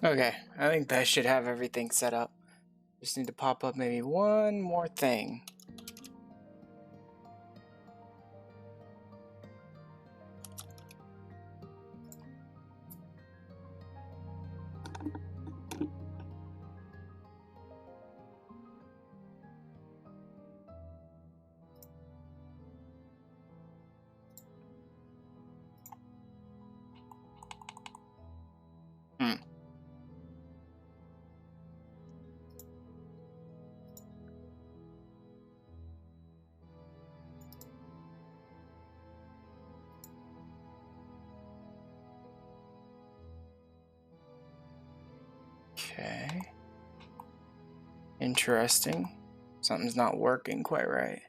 Okay, I think that should have everything set up. Just need to pop up maybe one more thing. Okay. Interesting. Something's not working quite right.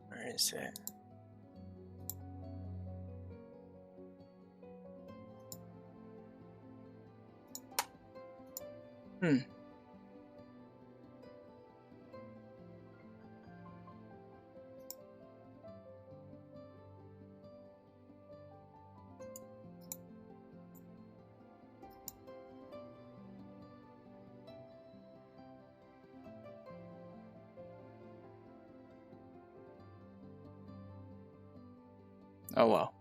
Where is it? Oh well.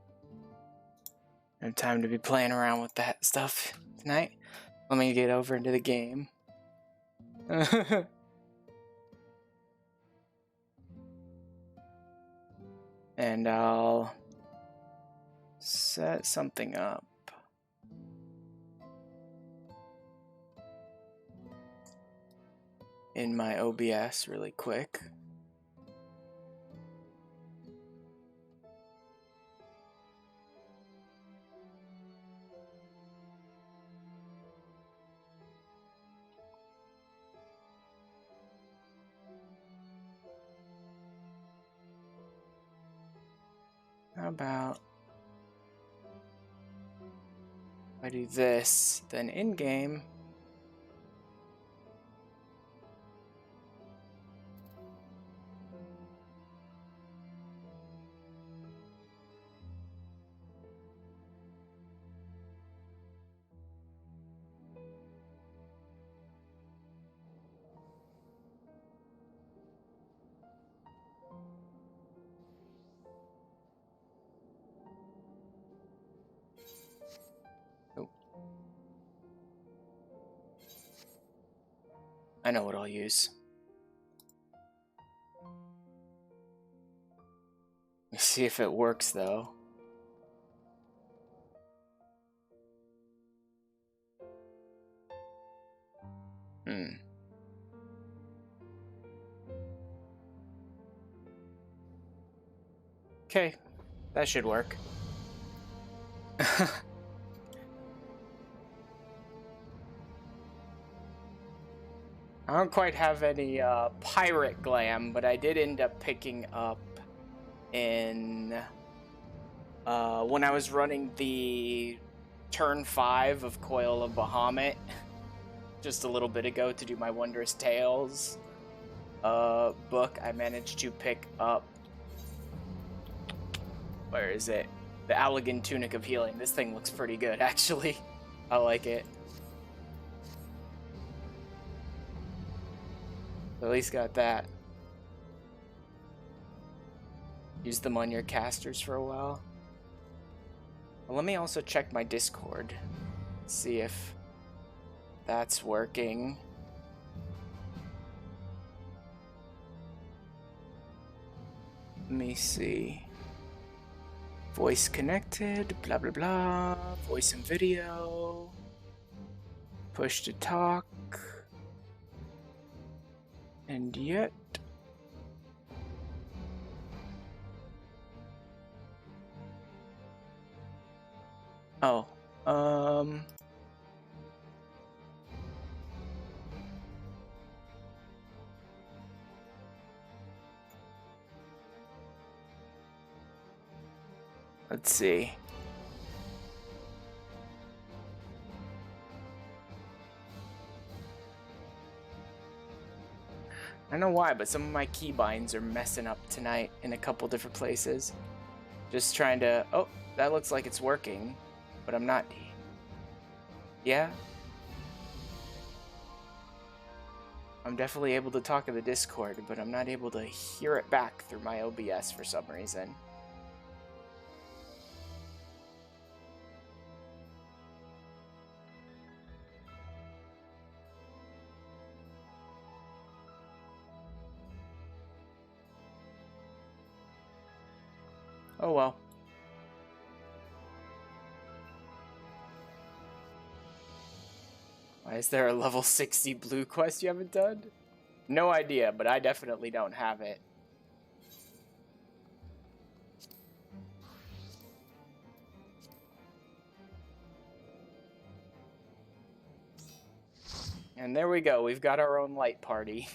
No time to be playing around with that stuff tonight. Let me get over into the game. And I'll set something up. In my OBS really quick. How about if I do this, then in-game, I know what I'll use. Let's see if it works though. Okay, that should work. I don't quite have any pirate glam, but I did end up picking up in when I was running the turn 5 of Coil of Bahamut just a little bit ago to do my Wondrous Tales book. I managed to pick up, where is it? The Allegan Tunic of Healing. This thing looks pretty good, actually. I like it. At least got that. Use them on your casters for a while. Well, let me also check my Discord. See if that's working. Let me see. Voice connected, blah blah blah. Voice and video. Push to talk. And yet... Oh, Let's see. I don't know why, but some of my keybinds are messing up tonight in a couple different places. Just trying to... Oh, that looks like it's working, but I'm not... Yeah? I'm definitely able to talk in the Discord, but I'm not able to hear it back through my OBS for some reason. Oh well. Why is there a level 60 blue quest you haven't done? No idea, but I definitely don't have it. And there we go, we've got our own light party.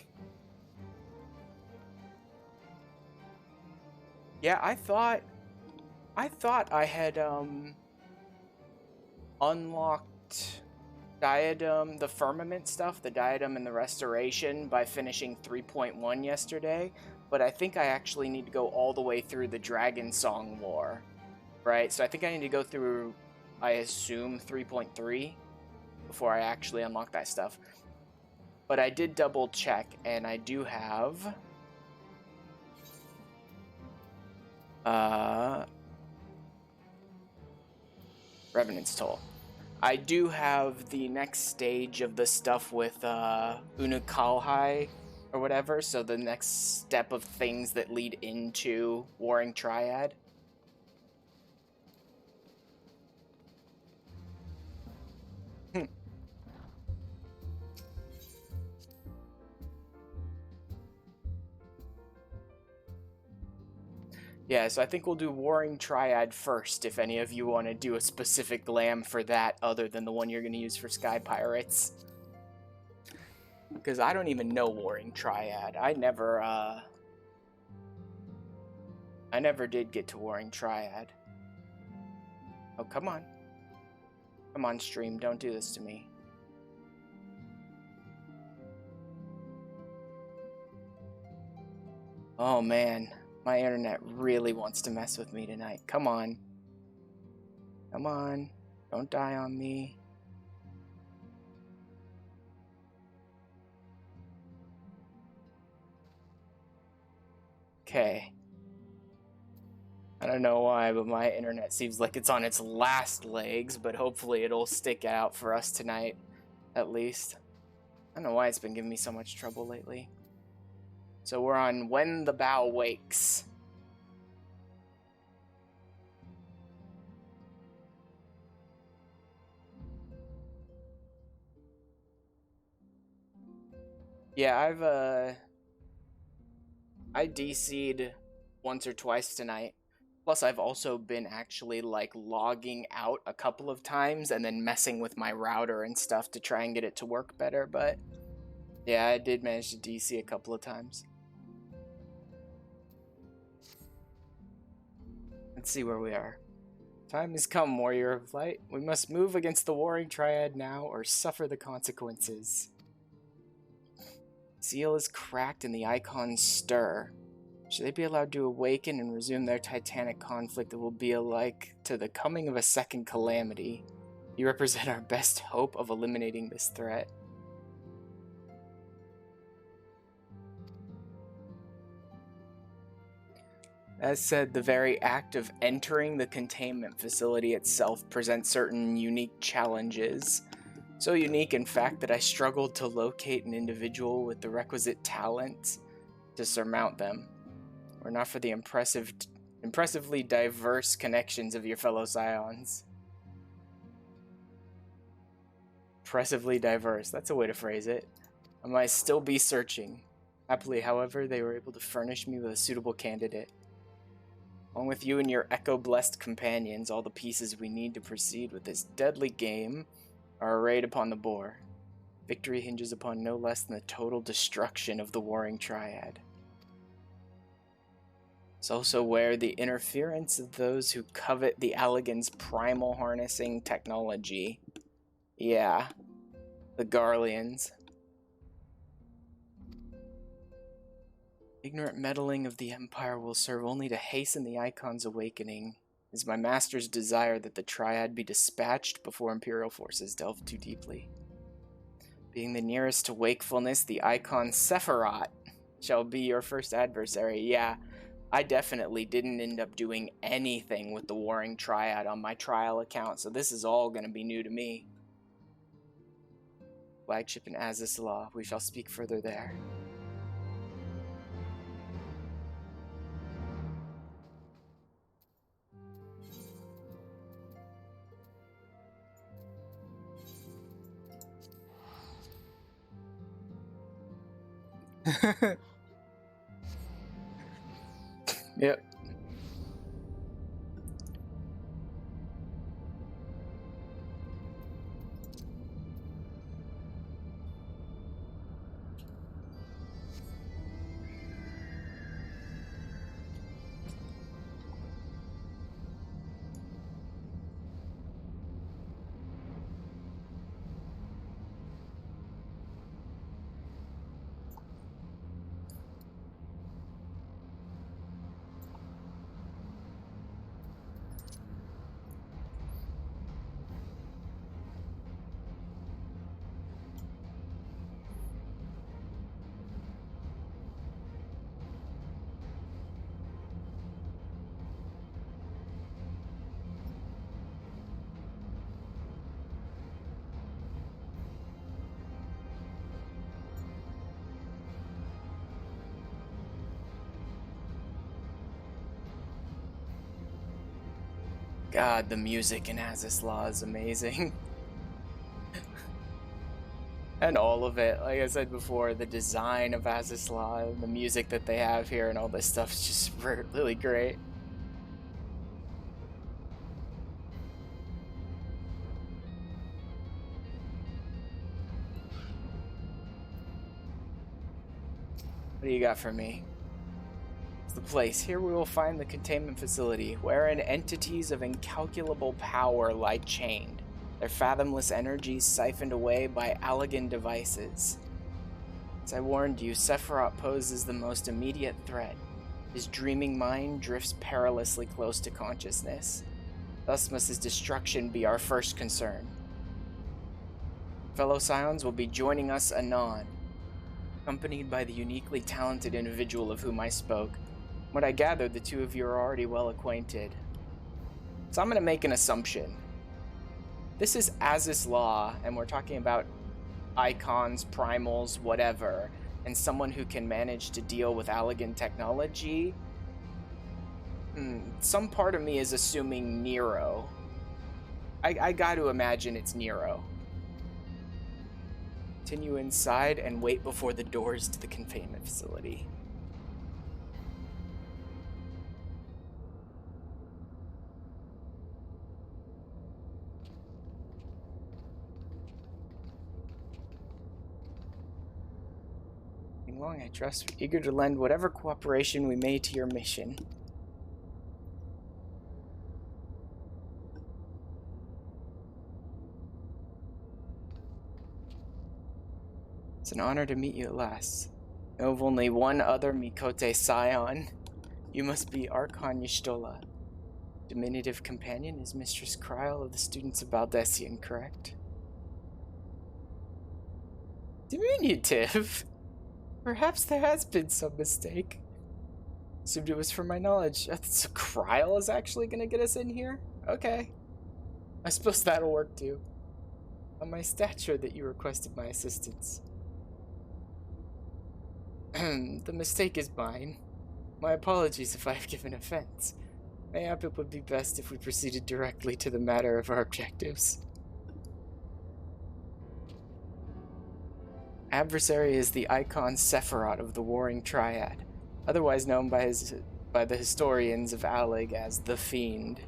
Yeah, I thought I had unlocked Diadem, the Firmament stuff, the Diadem and the Restoration by finishing 3.1 yesterday, but I think I actually need to go all the way through the Dragon Song lore, right? So I think I need to go through, I assume, 3.3 before I actually unlock that stuff. But I did double check, and I do have... Revenant's Toll. I do have the next stage of the stuff with Unukalhai or whatever, so the next step of things that lead into Warring Triad. Yeah, so I think we'll do Warring Triad first, if any of you want to do a specific glam for that other than the one you're going to use for Sky Pirates. Because I don't even know Warring Triad. I never did get to Warring Triad. Oh, come on. Come on, stream, don't do this to me. Oh, man. My internet really wants to mess with me tonight. Come on. Come on. Don't die on me. Okay. I don't know why, but my internet seems like it's on its last legs, but hopefully it'll stick out for us tonight, at least. I don't know why it's been giving me so much trouble lately. So we're on When the Bow Wakes. Yeah, I DC'd once or twice tonight. Plus, I've also been actually, like, logging out a couple of times and then messing with my router and stuff to try and get it to work better, but yeah, I did manage to DC a couple of times. Let's see where we are. Time has come, Warrior of Light. We must move against the Warring Triad now or suffer the consequences. Seal is cracked and the icons stir. Should they be allowed to awaken and resume their titanic conflict, it will be alike to the coming of a second calamity. You represent our best hope of eliminating this threat. As said, the very act of entering the containment facility itself presents certain unique challenges. So unique, in fact, that I struggled to locate an individual with the requisite talent to surmount them. Were not for the impressively diverse connections of your fellow Scions. Impressively diverse, that's a way to phrase it. I might still be searching. Happily, however, they were able to furnish me with a suitable candidate. Along with you and your echo-blessed companions, all the pieces we need to proceed with this deadly game are arrayed upon the board. Victory hinges upon no less than the total destruction of the Warring Triad. It's also where the interference of those who covet the Allagan's primal harnessing technology. Yeah, the Garleans. Ignorant meddling of the Empire will serve only to hasten the Icon's awakening. It is my master's desire that the Triad be dispatched before Imperial forces delve too deeply. Being the nearest to wakefulness, the Icon Sephiroth shall be your first adversary. Yeah, I definitely didn't end up doing anything with the Warring Triad on my trial account, so this is all going to be new to me. Flagship in Azizla, we shall speak further there. Yep. God, the music in Azizla is amazing. And all of it, like I said before, the design of Azizla and the music that they have here and all this stuff is just really great. What do you got for me? It's the place. Here we will find the containment facility, wherein entities of incalculable power lie chained, their fathomless energies siphoned away by Allagan devices. As I warned you, Sephiroth poses the most immediate threat. His dreaming mind drifts perilously close to consciousness. Thus must his destruction be our first concern. Fellow Scions will be joining us anon, accompanied by the uniquely talented individual of whom I spoke. From what I gathered, the two of you are already well acquainted. So I'm going to make an assumption. This is Azizla, and we're talking about icons, primals, whatever, and someone who can manage to deal with Allagan technology. Some part of me is assuming Nero. I got to imagine it's Nero. Continue inside and wait before the doors to the containment facility. Long, I trust, eager to lend whatever cooperation we may to your mission. It's an honor to meet you at last. I know of only one other Mikote Scion. You must be Archon Y'shtola. Diminutive companion is Mistress Kryl of the students of Baldessian, correct? Diminutive? Perhaps there has been some mistake. Assumed it was for my knowledge. So Kryl is actually gonna get us in here? Okay. I suppose that'll work too. On my stature that you requested my assistance. The mistake is mine. My apologies if I have given offense. Mayhap it would be best if we proceeded directly to the matter of our objectives. Adversary is the icon Sephiroth of the Warring Triad, otherwise known by the historians of Allig as the Fiend. He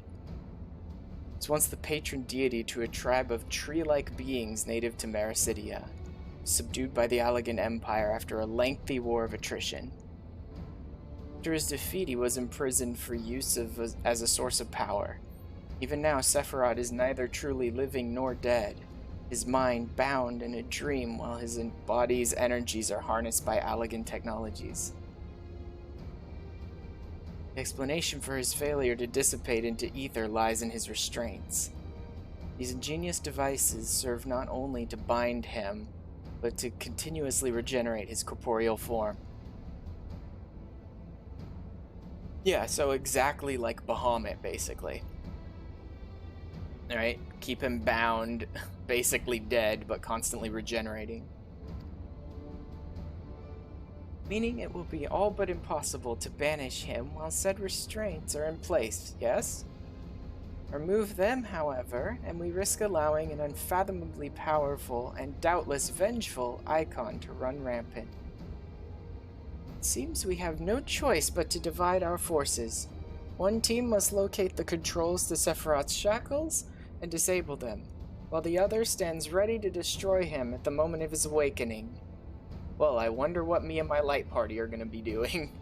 was once the patron deity to a tribe of tree-like beings native to Mericidia, subdued by the Allagan Empire after a lengthy war of attrition. After his defeat, he was imprisoned for use as a source of power. Even now, Sephiroth is neither truly living nor dead, his mind bound in a dream while his body's energies are harnessed by Allagan technologies. The explanation for his failure to dissipate into ether lies in his restraints. These ingenious devices serve not only to bind him, but to continuously regenerate his corporeal form. Yeah, so exactly like Bahamut, basically. Alright, keep him bound, basically dead, but constantly regenerating. Meaning it will be all but impossible to banish him while said restraints are in place, yes? Remove them, however, and we risk allowing an unfathomably powerful and doubtless vengeful icon to run rampant. It seems we have no choice but to divide our forces. One team must locate the controls to Sephiroth's shackles and disable them, while the other stands ready to destroy him at the moment of his awakening. Well, I wonder what me and my light party are going to be doing.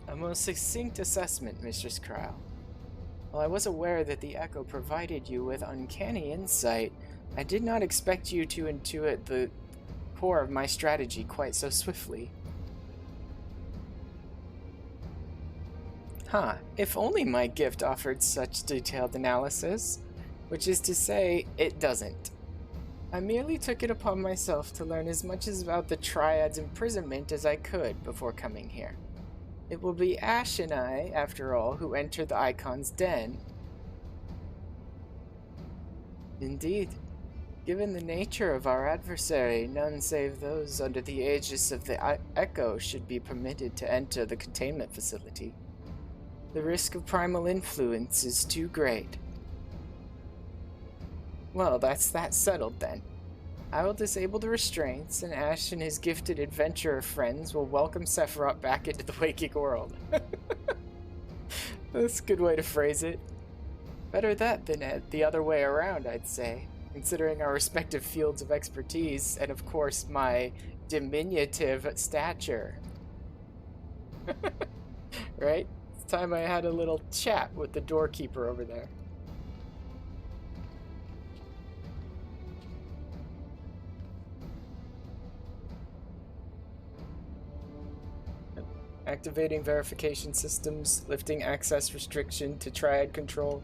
A most succinct assessment, Mistress Crow. While I was aware that the Echo provided you with uncanny insight, I did not expect you to intuit the core of my strategy quite so swiftly. If only my gift offered such detailed analysis, which is to say, it doesn't. I merely took it upon myself to learn as much about the Triad's imprisonment as I could before coming here. It will be Ash and I, after all, who enter the Icon's den. Indeed. Given the nature of our adversary, none save those under the aegis of the Echo should be permitted to enter the containment facility. The risk of primal influence is too great. Well, that's that settled then. I will disable the restraints, and Ash and his gifted adventurer friends will welcome Sephiroth back into the waking world. That's a good way to phrase it. Better that than the other way around, I'd say, considering our respective fields of expertise, and of course my diminutive stature. Right? It's time I had a little chat with the doorkeeper over there. Activating verification systems, lifting access restriction to Triad control.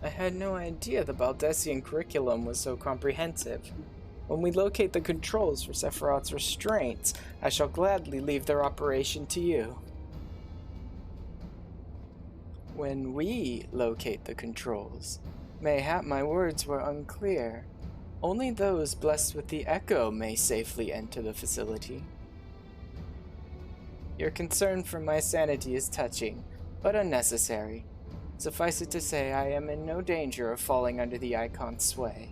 I had no idea the Baldessian curriculum was so comprehensive. When we locate the controls for Sephiroth's restraints, I shall gladly leave their operation to you. When we locate the controls, mayhap my words were unclear. Only those blessed with the Echo may safely enter the facility. Your concern for my sanity is touching, but unnecessary. Suffice it to say, I am in no danger of falling under the Icon's sway.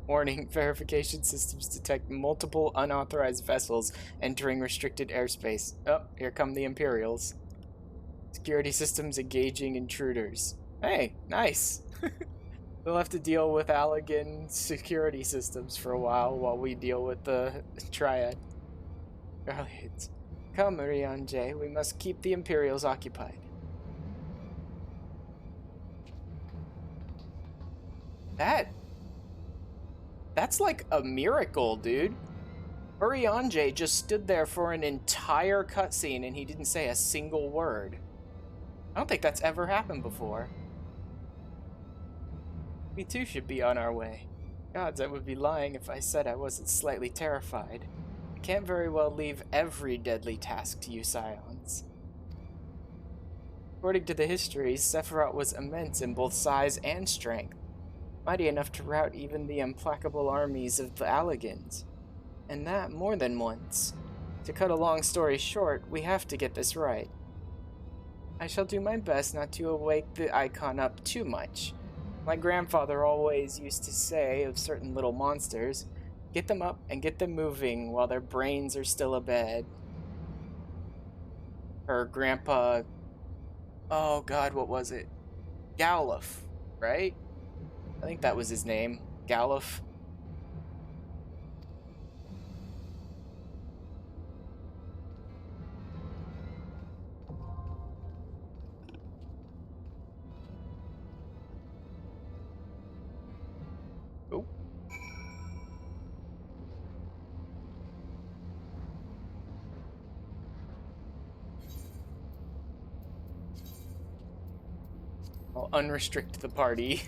Warning, verification systems detect multiple unauthorized vessels entering restricted airspace. Oh, here come the Imperials. Security systems engaging intruders. Hey, nice. We'll have to deal with Allagan security systems for a while we deal with the Triad. Right. Come, Ariane, we must keep the Imperials occupied. That's like a miracle, dude. Urianger just stood there for an entire cutscene and he didn't say a single word. I don't think that's ever happened before. We too should be on our way. Gods, I would be lying if I said I wasn't slightly terrified. I can't very well leave every deadly task to you Scions. According to the histories, Sephiroth was immense in both size and strength, mighty enough to rout even the implacable armies of the Allagans, and that more than once. To cut a long story short, we have to get this right. I shall do my best not to wake the Icon up too much. My grandfather always used to say of certain little monsters, get them up and get them moving while their brains are still abed. Her grandpa, oh god, what was it? Gowlif, right? I think that was his name. Galuf. Oh. I'll unrestrict the party.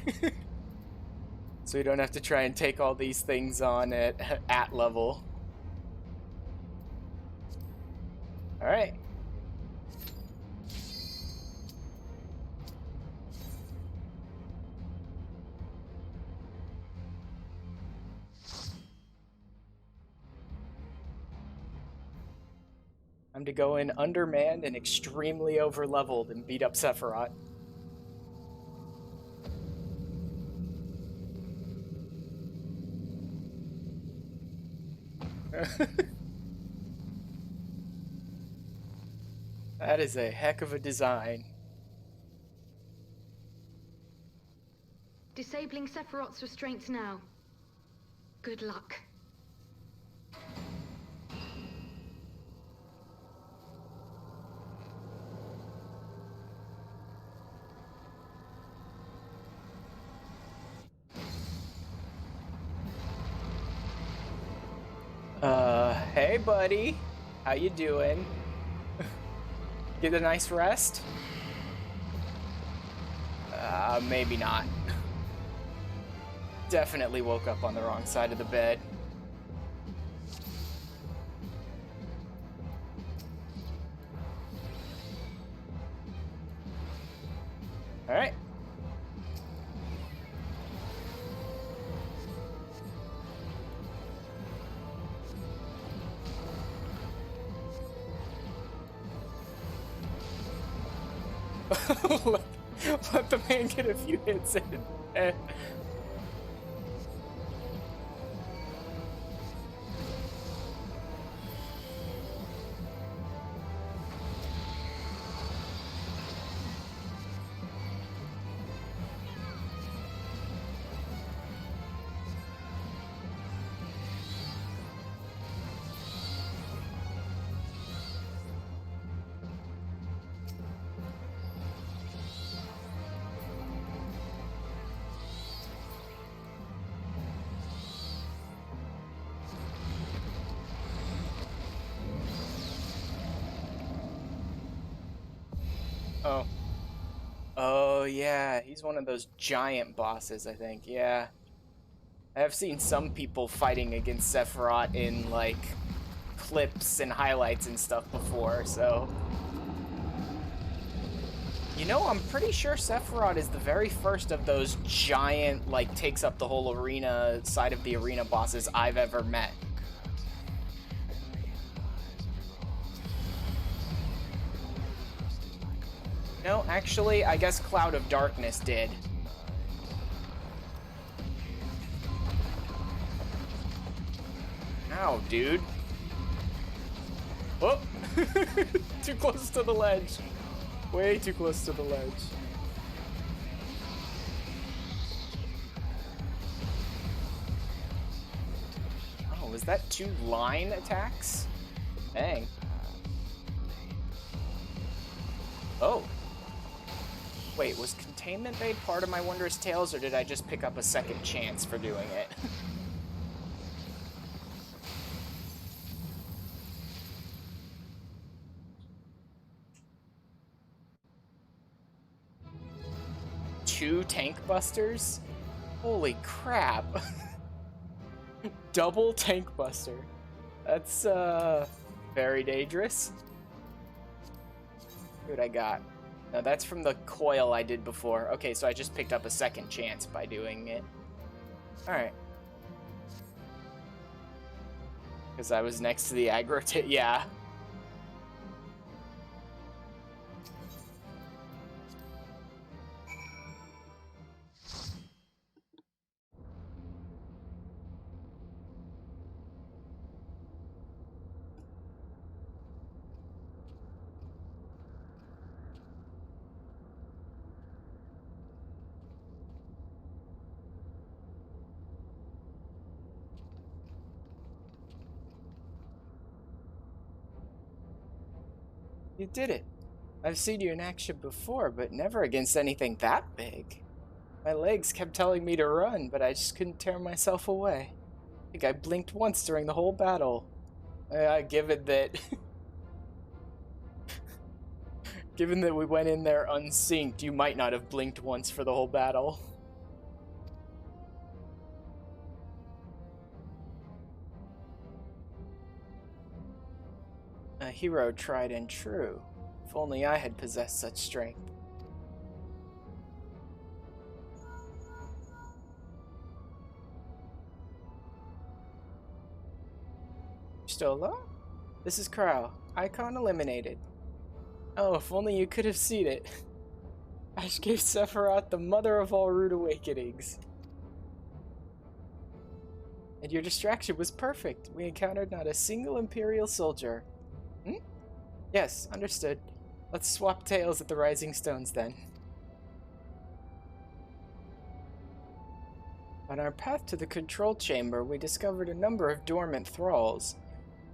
So we don't have to try and take all these things on at level. Alright. Time to go in undermanned and extremely overleveled and beat up Sephiroth. That is a heck of a design. Disabling Sephiroth's restraints now. Good luck. Hey buddy. How you doing? Get a nice rest? Maybe not. Definitely woke up on the wrong side of the bed. Alright. let the man get a few hits in. Oh. Oh, yeah. He's one of those giant bosses, I think. Yeah. I have seen some people fighting against Sephiroth in, like, clips and highlights and stuff before, so... You know, I'm pretty sure Sephiroth is the very first of those giant, like, takes up the whole arena, side of the arena bosses I've ever met. No, actually, I guess Cloud of Darkness did. Ow, dude. Oh! Too close to the ledge. Way too close to the ledge. Oh, was that 2 line attacks? Dang. Oh. Wait, was containment made part of my Wondrous Tales, or did I just pick up a second chance for doing it? Two tank busters? Holy crap. Double tank buster. That's, very dangerous. What I got? No, that's from the coil I did before. Okay, so I just picked up a second chance by doing it. Alright. Because I was next to the aggro yeah. You did it. I've seen you in action before, but never against anything that big. My legs kept telling me to run, but I just couldn't tear myself away. I think I blinked once during the whole battle. Given that... Given that we went in there unsynced, you might not have blinked once for the whole battle. A hero tried and true. If only I had possessed such strength. Still alone? This is Crow. Icon eliminated. Oh, if only you could have seen it. Ash gave Sephiroth the mother of all rude awakenings. And your distraction was perfect. We encountered not a single Imperial soldier. Yes, understood. Let's swap tails at the Rising Stones then. On our path to the control chamber, we discovered a number of dormant thralls.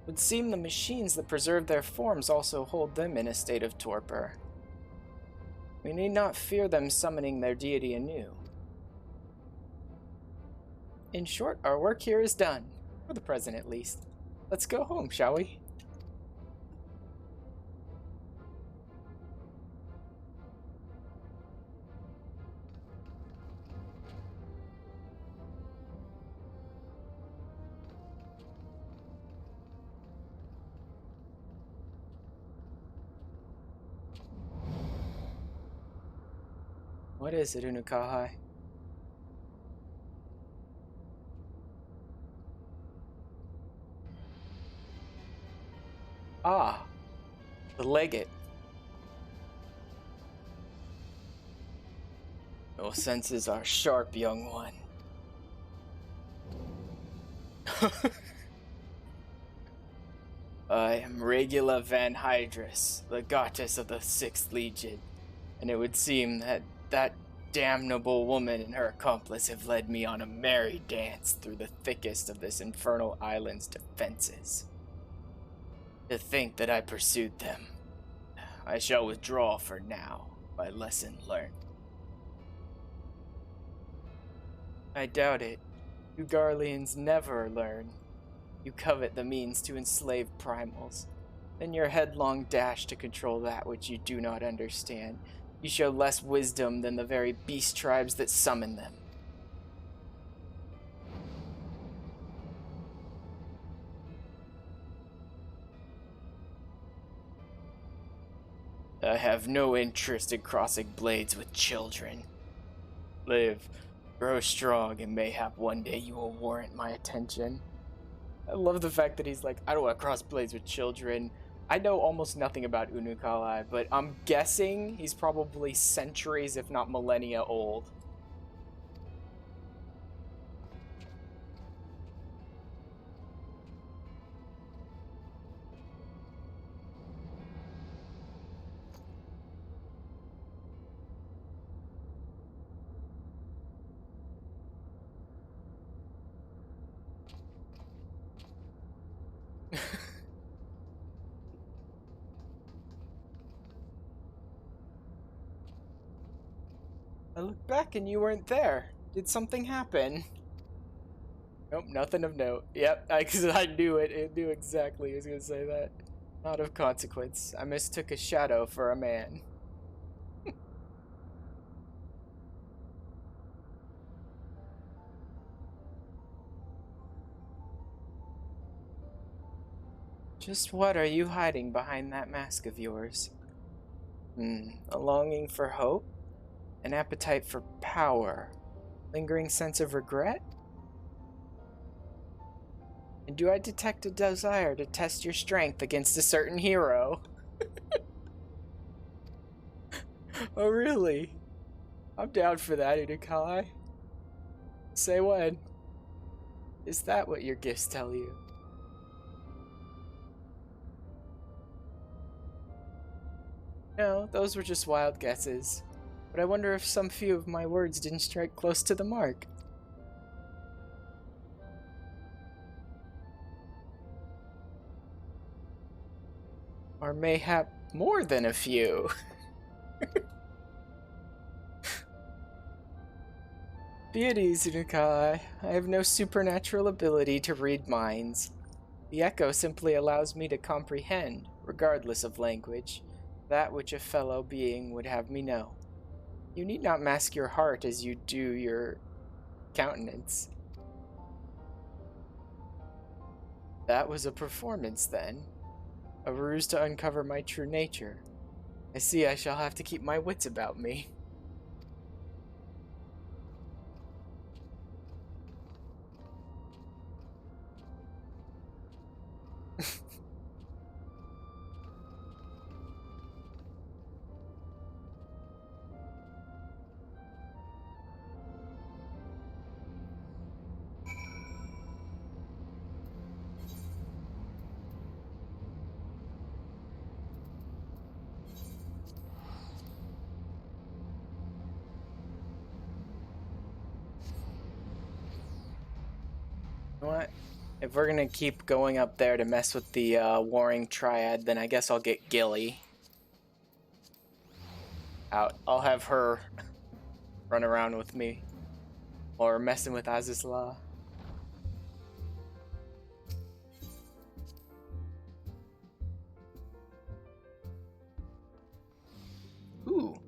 It would seem the machines that preserve their forms also hold them in a state of torpor. We need not fear them summoning their deity anew. In short, our work here is done. For the present, at least. Let's go home, shall we? What is it, Unukahai? Ah, the legate. Your senses are sharp, young one. I am Regula Van Hydrus, the goddess of the 6th Legion, and it would seem that that damnable woman and her accomplice have led me on a merry dance through the thickest of this infernal island's defenses. To think that I pursued them. I shall withdraw for now, my lesson learned. I doubt it. You Garleans never learn. You covet the means to enslave primals. In your headlong dash to control that which you do not understand, you show less wisdom than the very beast tribes that summon them. I have no interest in crossing blades with children. Live, grow strong, and mayhap one day you will warrant my attention. I love the fact that he's like, I don't want to cross blades with children. I know almost nothing about Unukahai, but I'm guessing he's probably centuries, if not millennia, old. I looked back and you weren't there. Did something happen? Nope, nothing of note. Yep, I knew it. It knew exactly he was going to say that. Not of consequence. I mistook a shadow for a man. Just what are you hiding behind that mask of yours? A longing for hope? An appetite for power? Lingering sense of regret? And do I detect a desire to test your strength against a certain hero? Oh, really? I'm down for that, Unukai. Say when. Is that what your gifts tell you? No, those were just wild guesses. But I wonder if some few of my words didn't strike close to the mark. Or mayhap More than a few. Be at ease, Nukai. I have no supernatural ability to read minds. The echo simply allows me to comprehend, regardless of language, that which a fellow being would have me know. You need not mask your heart as you do your countenance. That was a performance, then. A ruse to uncover my true nature. I see I shall have to keep my wits about me. You know what? If we're gonna keep going up there to mess with the warring Triad, then I guess I'll get Gilly out. I'll have her run around with me. Or messing with Azizla. Ooh,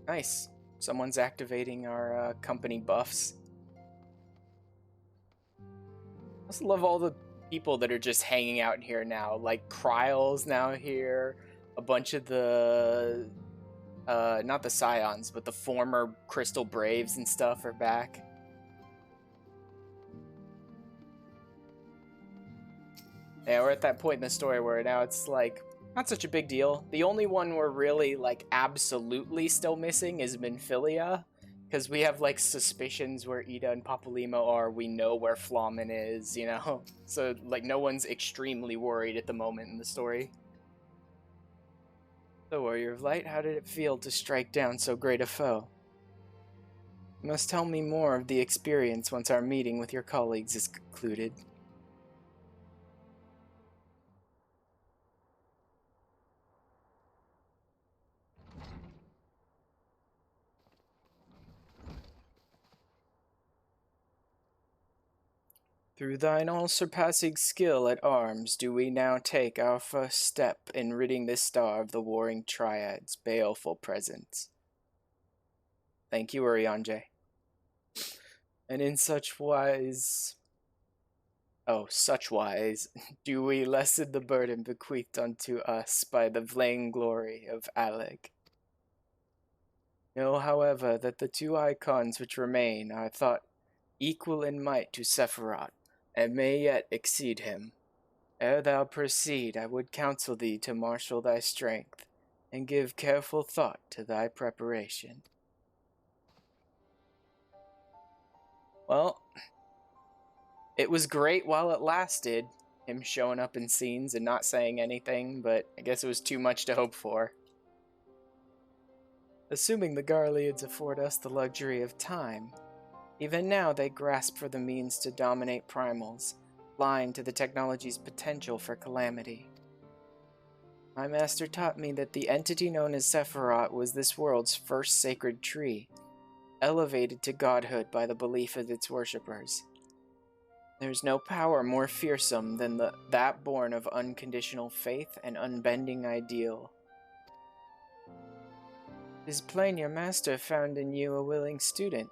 nice. Someone's activating our company buffs. I also love all the people that are just hanging out here now. Like Kryle's now here. A bunch of the, not the Scions, but the former Crystal Braves and stuff are back. Yeah, we're at that point in the story where now it's like, not such a big deal. The only one we're really, like, absolutely still missing is Minfilia. Because we have, like, suspicions where Ida and Papalymo are. We know where Flamen is, you know? So, like, no one's extremely worried at the moment in the story. So, Warrior of Light, how did it feel to strike down so great a foe? You must tell me more of the experience once our meeting with your colleagues is concluded. Through thine all-surpassing skill at arms do we now take our first step in ridding this star of the warring Triad's baleful presence. Thank you, Urianger. And in such wise... such wise, do we lessen the burden bequeathed unto us by the vainglory of Alec. Know, however, that the two icons which remain are thought equal in might to Sephiroth, and may yet exceed him. Ere thou proceed, I would counsel thee to marshal thy strength, and give careful thought to thy preparation. Well, it was great while it lasted, him showing up in scenes and not saying anything, but I guess it was too much to hope for. Assuming the Garleads afford us the luxury of time, even now they grasp for the means to dominate primals, blind to the technology's potential for calamity. My master taught me that the entity known as Sephiroth was this world's first sacred tree, elevated to godhood by the belief of its worshippers. There's no power more fearsome than that born of unconditional faith and unbending ideal. It is plain your master found in you a willing student.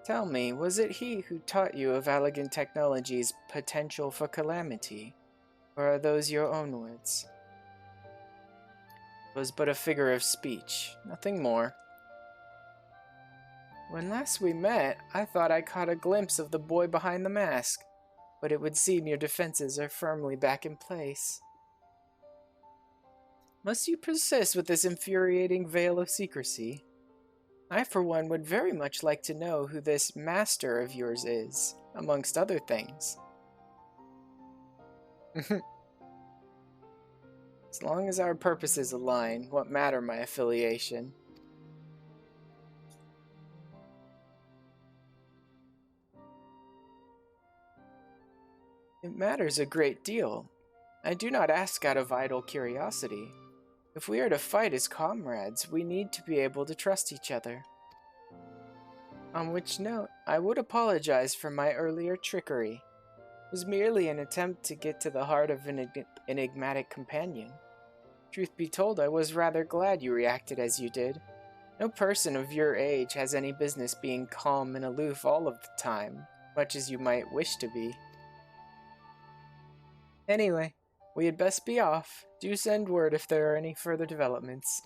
Tell me, was it he who taught you of Allegan Technology's potential for calamity, or are those your own words? It was but a figure of speech, nothing more. When last we met, I thought I caught a glimpse of the boy behind the mask, but it would seem your defenses are firmly back in place. Must you persist with this infuriating veil of secrecy? I, for one, would very much like to know who this master of yours is, amongst other things. As long as our purposes align, what matter my affiliation? It matters a great deal. I do not ask out of idle curiosity. If we are to fight as comrades, we need to be able to trust each other. On which note, I would apologize for my earlier trickery. It was merely an attempt to get to the heart of an enigmatic companion. Truth be told, I was rather glad you reacted as you did. No person of your age has any business being calm and aloof all of the time, much as you might wish to be. Anyway, we had best be off. Do send word if there are any further developments.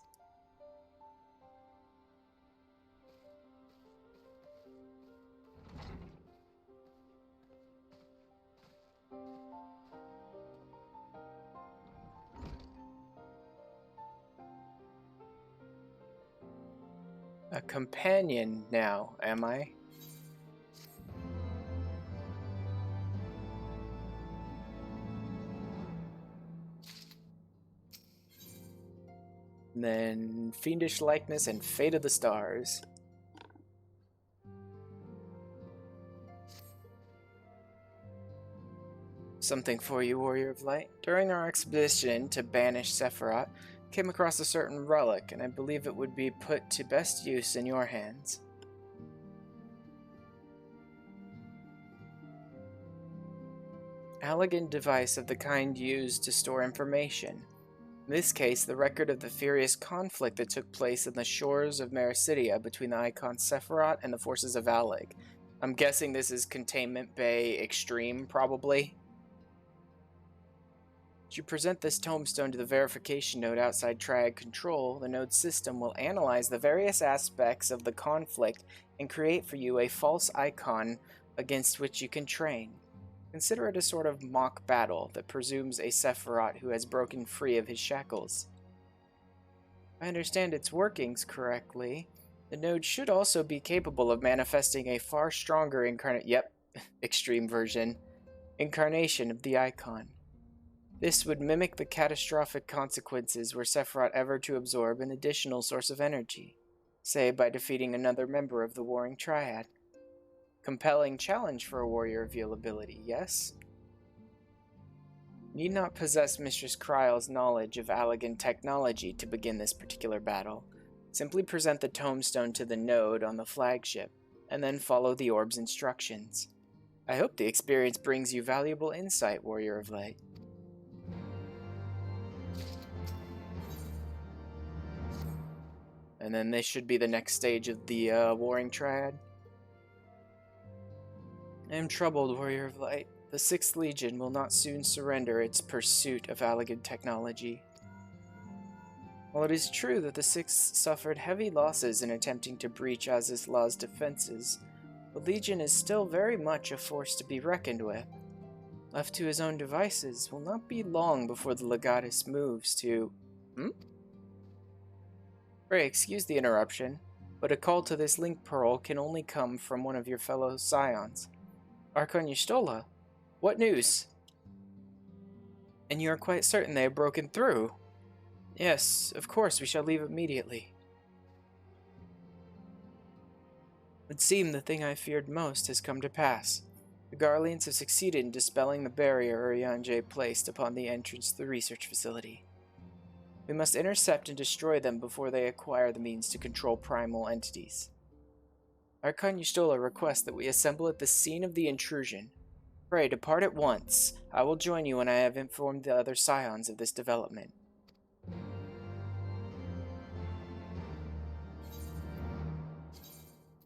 A companion now, am I? And then Fiendish Likeness and Fate of the Stars. Something for you, Warrior of Light. During our expedition to banish Sephiroth, came across a certain relic, and I believe it would be put to best use in your hands. Elegant device of the kind used to store information. In this case, the record of the furious conflict that took place on the shores of Mericidia between the icon Sephiroth and the forces of Alig. I'm guessing this is Containment Bay Extreme, probably. As you present this tombstone to the verification node outside Triad control, the node system will analyze the various aspects of the conflict and create for you a false icon against which you can train. Consider it a sort of mock battle that presumes a Sephiroth who has broken free of his shackles. If I understand its workings correctly, the node should also be capable of manifesting a far stronger extreme version, incarnation of the icon. This would mimic the catastrophic consequences were Sephiroth ever to absorb an additional source of energy, say by defeating another member of the warring Triad. Compelling challenge for a warrior of your ability, yes? Need not possess Mistress Kryle's knowledge of Allegan technology to begin this particular battle. Simply present the tombstone to the node on the flagship, and then follow the orb's instructions. I hope the experience brings you valuable insight, Warrior of Light. And then this should be the next stage of the Warring Triad. I am troubled, Warrior of Light. The 6th Legion will not soon surrender its pursuit of Allegan technology. While it is true that the 6th suffered heavy losses in attempting to breach Azislaw's defenses, the Legion is still very much a force to be reckoned with. Left to his own devices, will not be long before the Legatus moves to... Pray excuse the interruption, but a call to this link pearl can only come from one of your fellow scions. Archon Y'shtola, what news? And you are quite certain they have broken through? Yes, of course, we shall leave immediately. It would seem the thing I feared most has come to pass. The Garleans have succeeded in dispelling the barrier Urianger placed upon the entrance to the research facility. We must intercept and destroy them before they acquire the means to control primal entities. Archon Y'shtola requests that we assemble at the scene of the intrusion. Pray, depart at once. I will join you when I have informed the other scions of this development.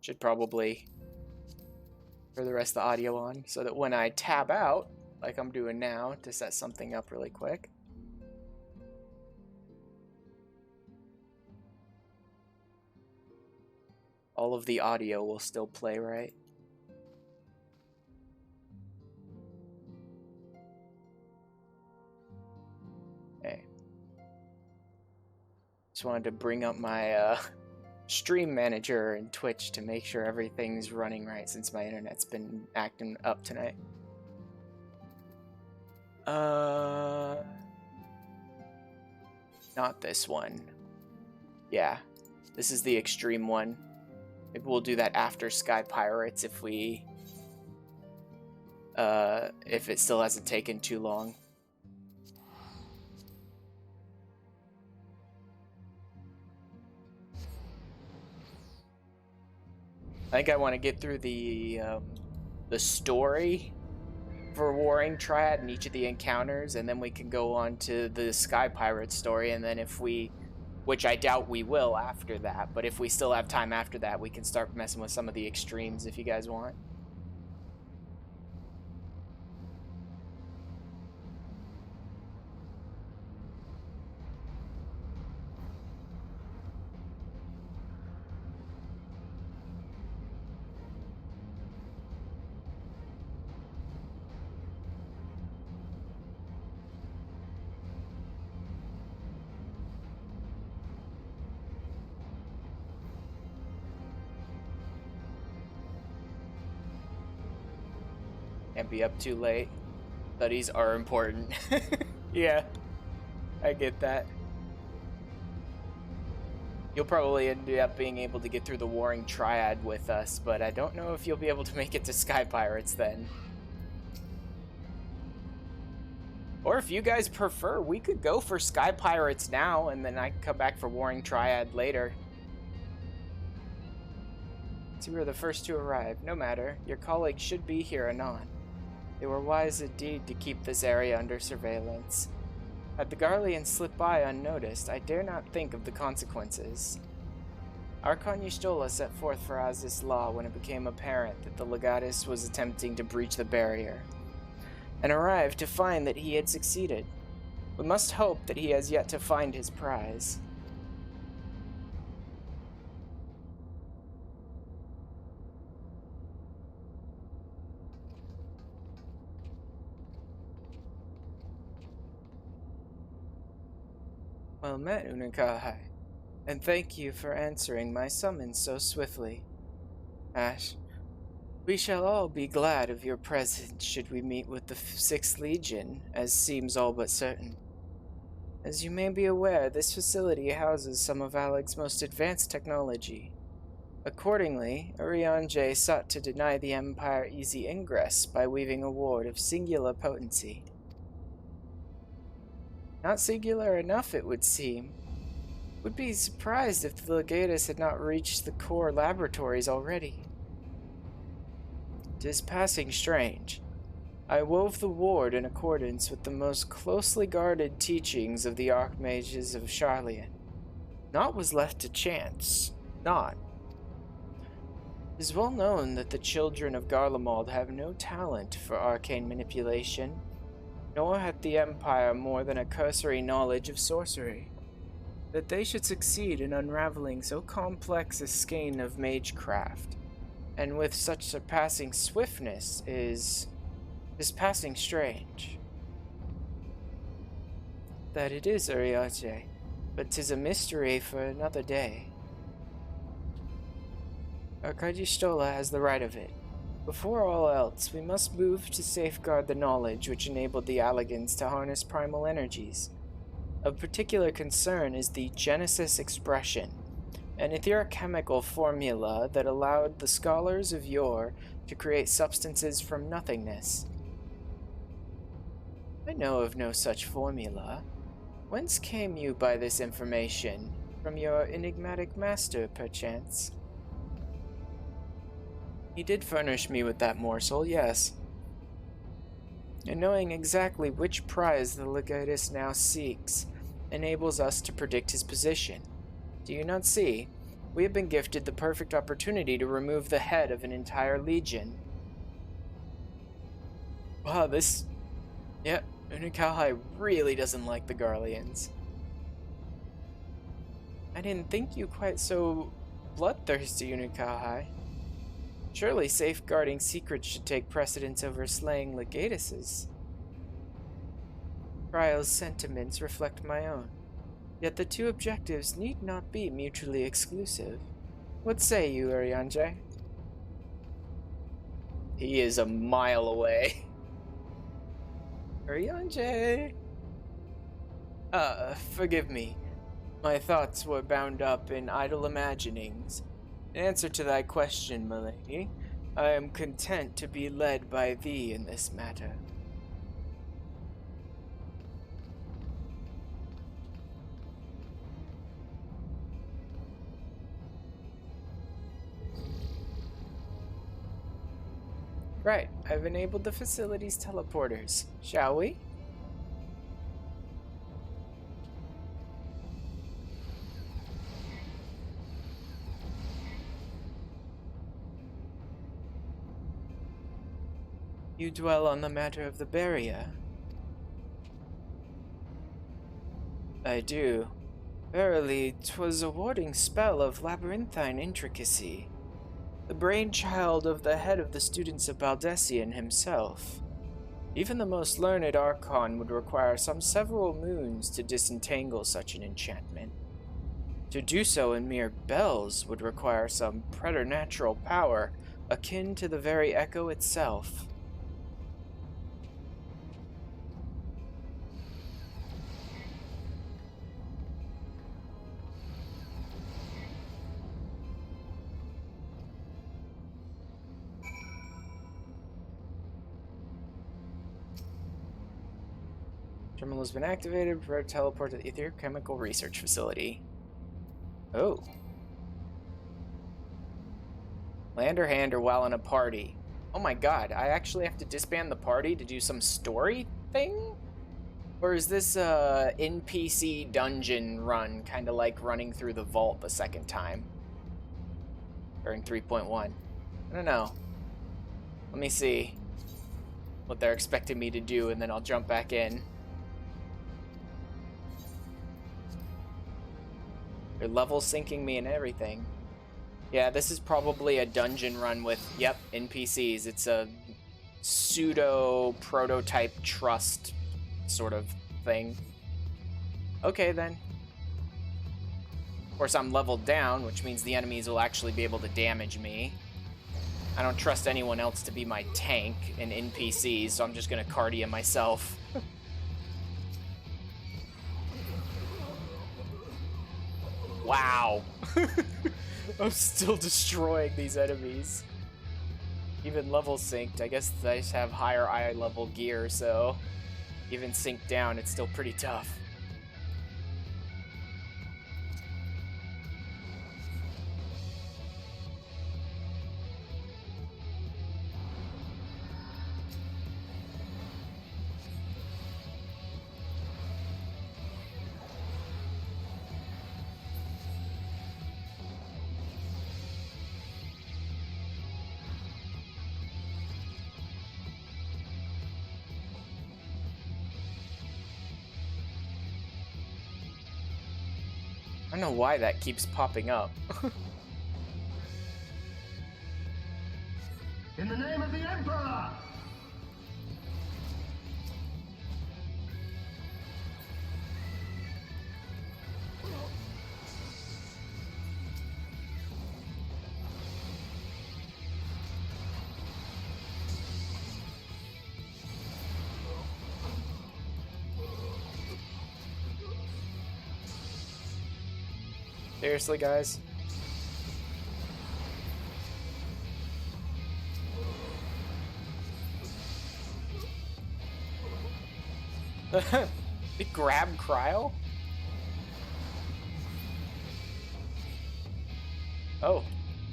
Should probably turn the rest of the audio on, so that when I tab out, like I'm doing now, to set something up really quick, all of the audio will still play, right? Okay. Just wanted to bring up my stream manager and Twitch to make sure everything's running right since my internet's been acting up tonight. Not this one. Yeah, this is the extreme one. Maybe we'll do that after Sky Pirates if it still hasn't taken too long. I think I want to get through the story for Warring Triad and each of the encounters, and then we can go on to the Sky Pirate story, and then if we, which I doubt we will after that, but if we still have time after that, we can start messing with some of the extremes if you guys want. Can't be up too late. Studies are important. Yeah, I get that. You'll probably end up being able to get through the Warring Triad with us, but I don't know if you'll be able to make it to Sky Pirates then. Or if you guys prefer, we could go for Sky Pirates now, and then I can come back for Warring Triad later. So we were the first to arrive. No matter, your colleagues should be here anon. They were wise indeed to keep this area under surveillance. Had the Garleans slipped by unnoticed, I dare not think of the consequences. Archon Y'shtola set forth Faraz's law when it became apparent that the Legatus was attempting to breach the barrier, and arrived to find that he had succeeded. We must hope that he has yet to find his prize. Well met, Unakahai, and thank you for answering my summons so swiftly. Ash, we shall all be glad of your presence should we meet with the 6th Legion, as seems all but certain. As you may be aware, this facility houses some of Alec's most advanced technology. Accordingly, Urianger sought to deny the Empire easy ingress by weaving a ward of singular potency. Not singular enough, it would seem. Would be surprised if the Legatus had not reached the core laboratories already. 'Tis passing strange. I wove the ward in accordance with the most closely guarded teachings of the Archmages of Charlian. Naught was left to chance. Naught. It is well known that the children of Garlemald have no talent for arcane manipulation, nor hath the Empire more than a cursory knowledge of sorcery. That they should succeed in unraveling so complex a skein of magecraft, and with such surpassing swiftness, is passing strange. That it is, Urianger, but 'tis a mystery for another day. Archon Y'shtola has the right of it. Before all else, we must move to safeguard the knowledge which enabled the Alligans to harness primal energies. Of particular concern is the Genesis expression, an etheric chemical formula that allowed the scholars of yore to create substances from nothingness. I know of no such formula. Whence came you by this information? From your enigmatic master, perchance? He did furnish me with that morsel, yes. And knowing exactly which prize the Legatus now seeks enables us to predict his position. Do you not see? We have been gifted the perfect opportunity to remove the head of an entire legion. Wow, yeah, Unakahai really doesn't like the Garleans. I didn't think you quite so bloodthirsty, Unakahai. Surely safeguarding secrets should take precedence over slaying Legatuses. Trial's sentiments reflect my own, yet the two objectives need not be mutually exclusive. What say you, Urianger? He is a mile away. Urianger! Forgive me. My thoughts were bound up in idle imaginings. In answer to thy question, milady, I am content to be led by thee in this matter. Right, I've enabled the facility's teleporters. Shall we? You dwell on the matter of the barrier. I do. Verily, 'twas a warding spell of labyrinthine intricacy, the brainchild of the head of the students of Baldessian himself. Even the most learned Archon would require some several moons to disentangle such an enchantment. To do so in mere bells would require some preternatural power akin to the very echo itself. Terminal has been activated. Prepare to teleport to the Ether Chemical Research Facility. Oh. Land or hand or while in a party. Oh my god, I actually have to disband the party to do some story thing? Or is this a NPC dungeon run, kind of like running through the vault the second time? During 3.1. I don't know. Let me see what they're expecting me to do, and then I'll jump back in. They're level syncing me and everything. Yeah, this is probably a dungeon run with, yep, NPCs. It's a pseudo prototype trust sort of thing. Okay, then. Of course, I'm leveled down, which means the enemies will actually be able to damage me. I don't trust anyone else to be my tank in NPCs, so I'm just gonna cardia myself. Wow. I'm still destroying these enemies. Even level synced. I guess I just have higher eye level gear, so even synced down, it's still pretty tough. I don't know why that keeps popping up. In the name of the Emperor! Seriously, guys? They grab Cryo? Oh.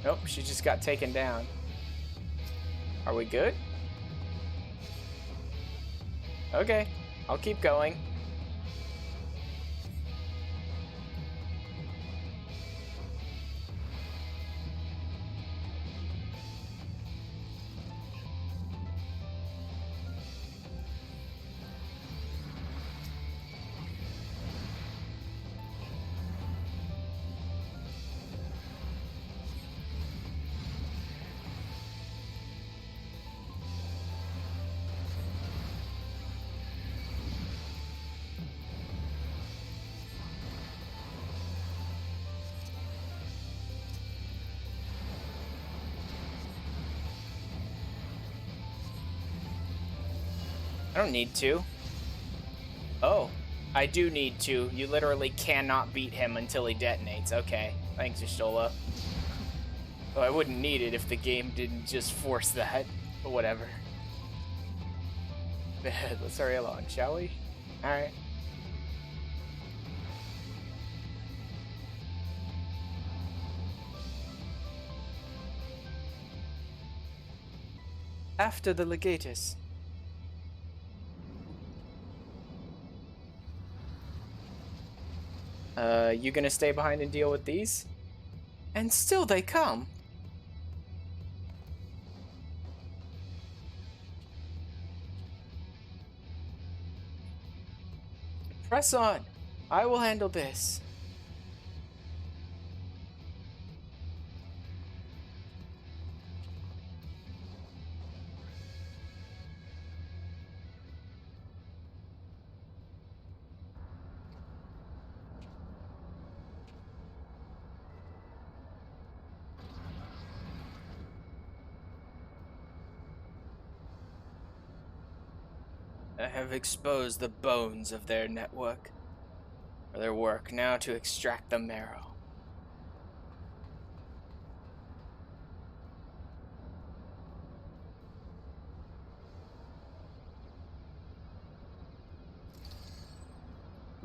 Nope, she just got taken down. Are we good? Okay, I'll keep going. I don't need to. Oh, I do need to. You literally cannot beat him until he detonates. Okay, thanks, Y'shtola. Oh, I wouldn't need it if the game didn't just force that, but whatever. Let's hurry along, shall we? Alright. After the legatus. You gonna stay behind and deal with these? And still they come. Press on. I will handle this. I have exposed the bones of their network, or their work, now to extract the marrow.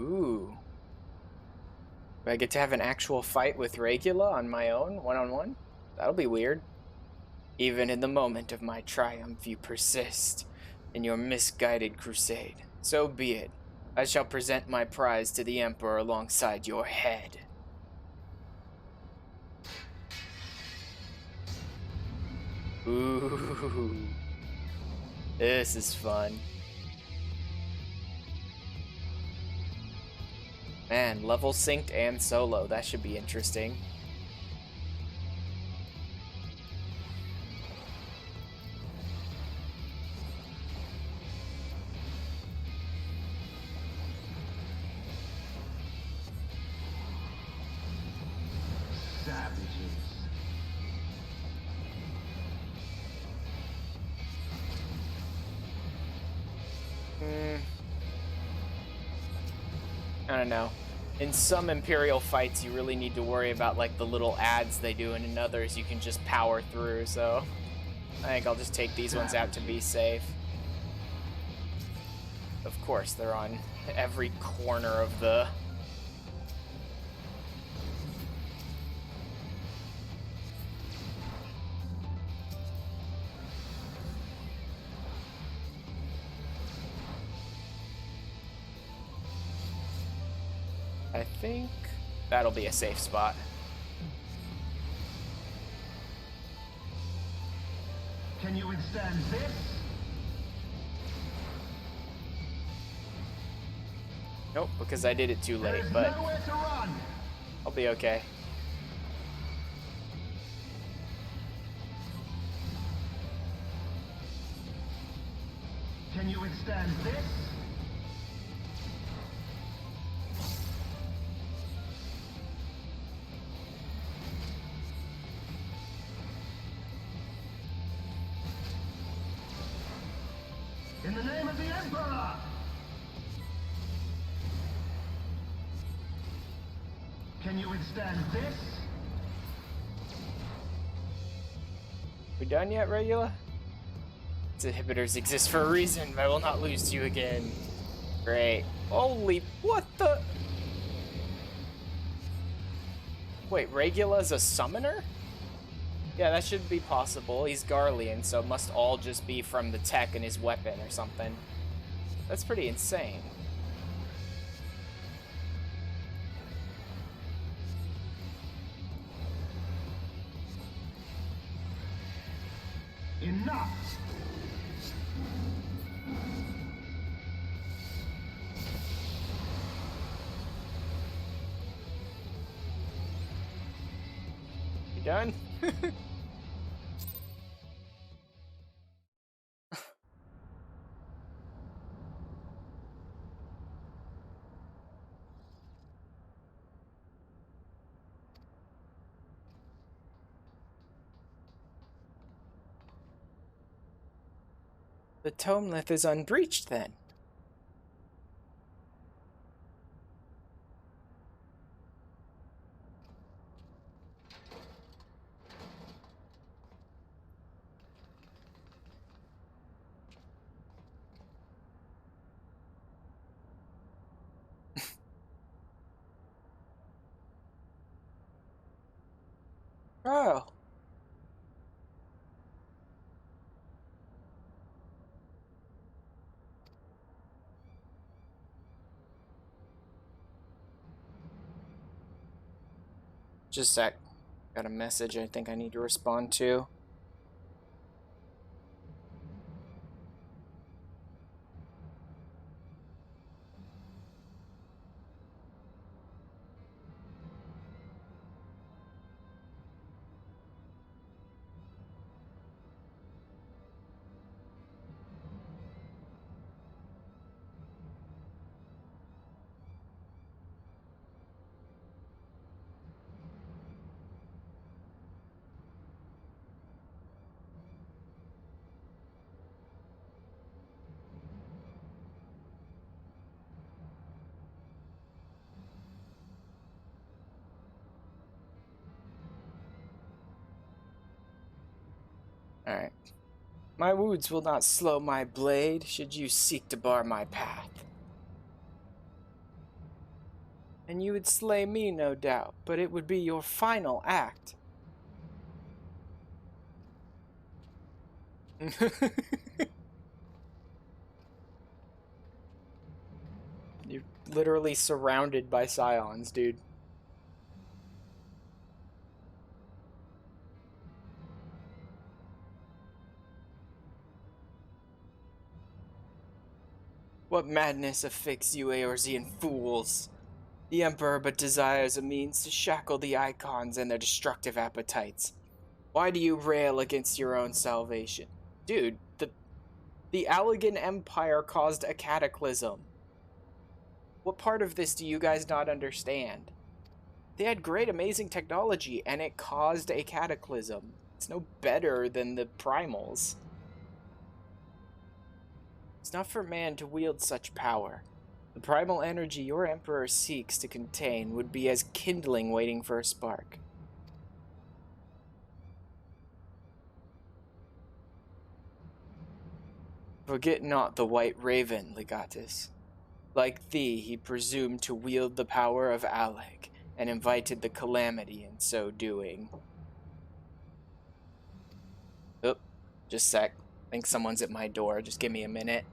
Ooh. Do I get to have an actual fight with Regula on my own, one-on-one? That'll be weird. Even in the moment of my triumph, you persist in your misguided crusade. So be it. I shall present my prize to the Emperor alongside your head. Ooh. This is fun. Man, level synced and solo. That should be interesting. Savages. I don't know. In some Imperial fights, you really need to worry about like the little ads they do, and in others, you can just power through. So I think I'll just take these ones out to be safe. Of course, they're on every corner of the... I think that'll be a safe spot. Can you withstand this? Nope, because I did it too late, There's but nowhere to run. I'll be okay. Can you withstand this? In the name of the Emperor! Can you withstand this? We done yet, Regula? Its inhibitors exist for a reason. I will not lose to you again. Great. Holy, what the? Wait, Regula's a summoner? Yeah, that should be possible. He's Garlean, so it must all just be from the tech and his weapon or something. That's pretty insane. Enough! You done? The Tomelith is unbreached then. Oh. Just a sec. Got a message I think I need to respond to. Alright. My wounds will not slow my blade, should you seek to bar my path. And you would slay me, no doubt, but it would be your final act. You're literally surrounded by scions, dude. What madness afflicts you Eorzean fools? The Emperor but desires a means to shackle the Icons and their destructive appetites. Why do you rail against your own salvation? Dude, the Allegan Empire caused a cataclysm. What part of this do you guys not understand? They had great, amazing technology, and it caused a cataclysm. It's no better than the primals. It's not for man to wield such power. The primal energy your Emperor seeks to contain would be as kindling waiting for a spark. Forget not the White Raven, Legatus. Like thee, he presumed to wield the power of Alec, and invited the calamity in so doing. Oop, just a sec. I think someone's at my door. Just give me a minute.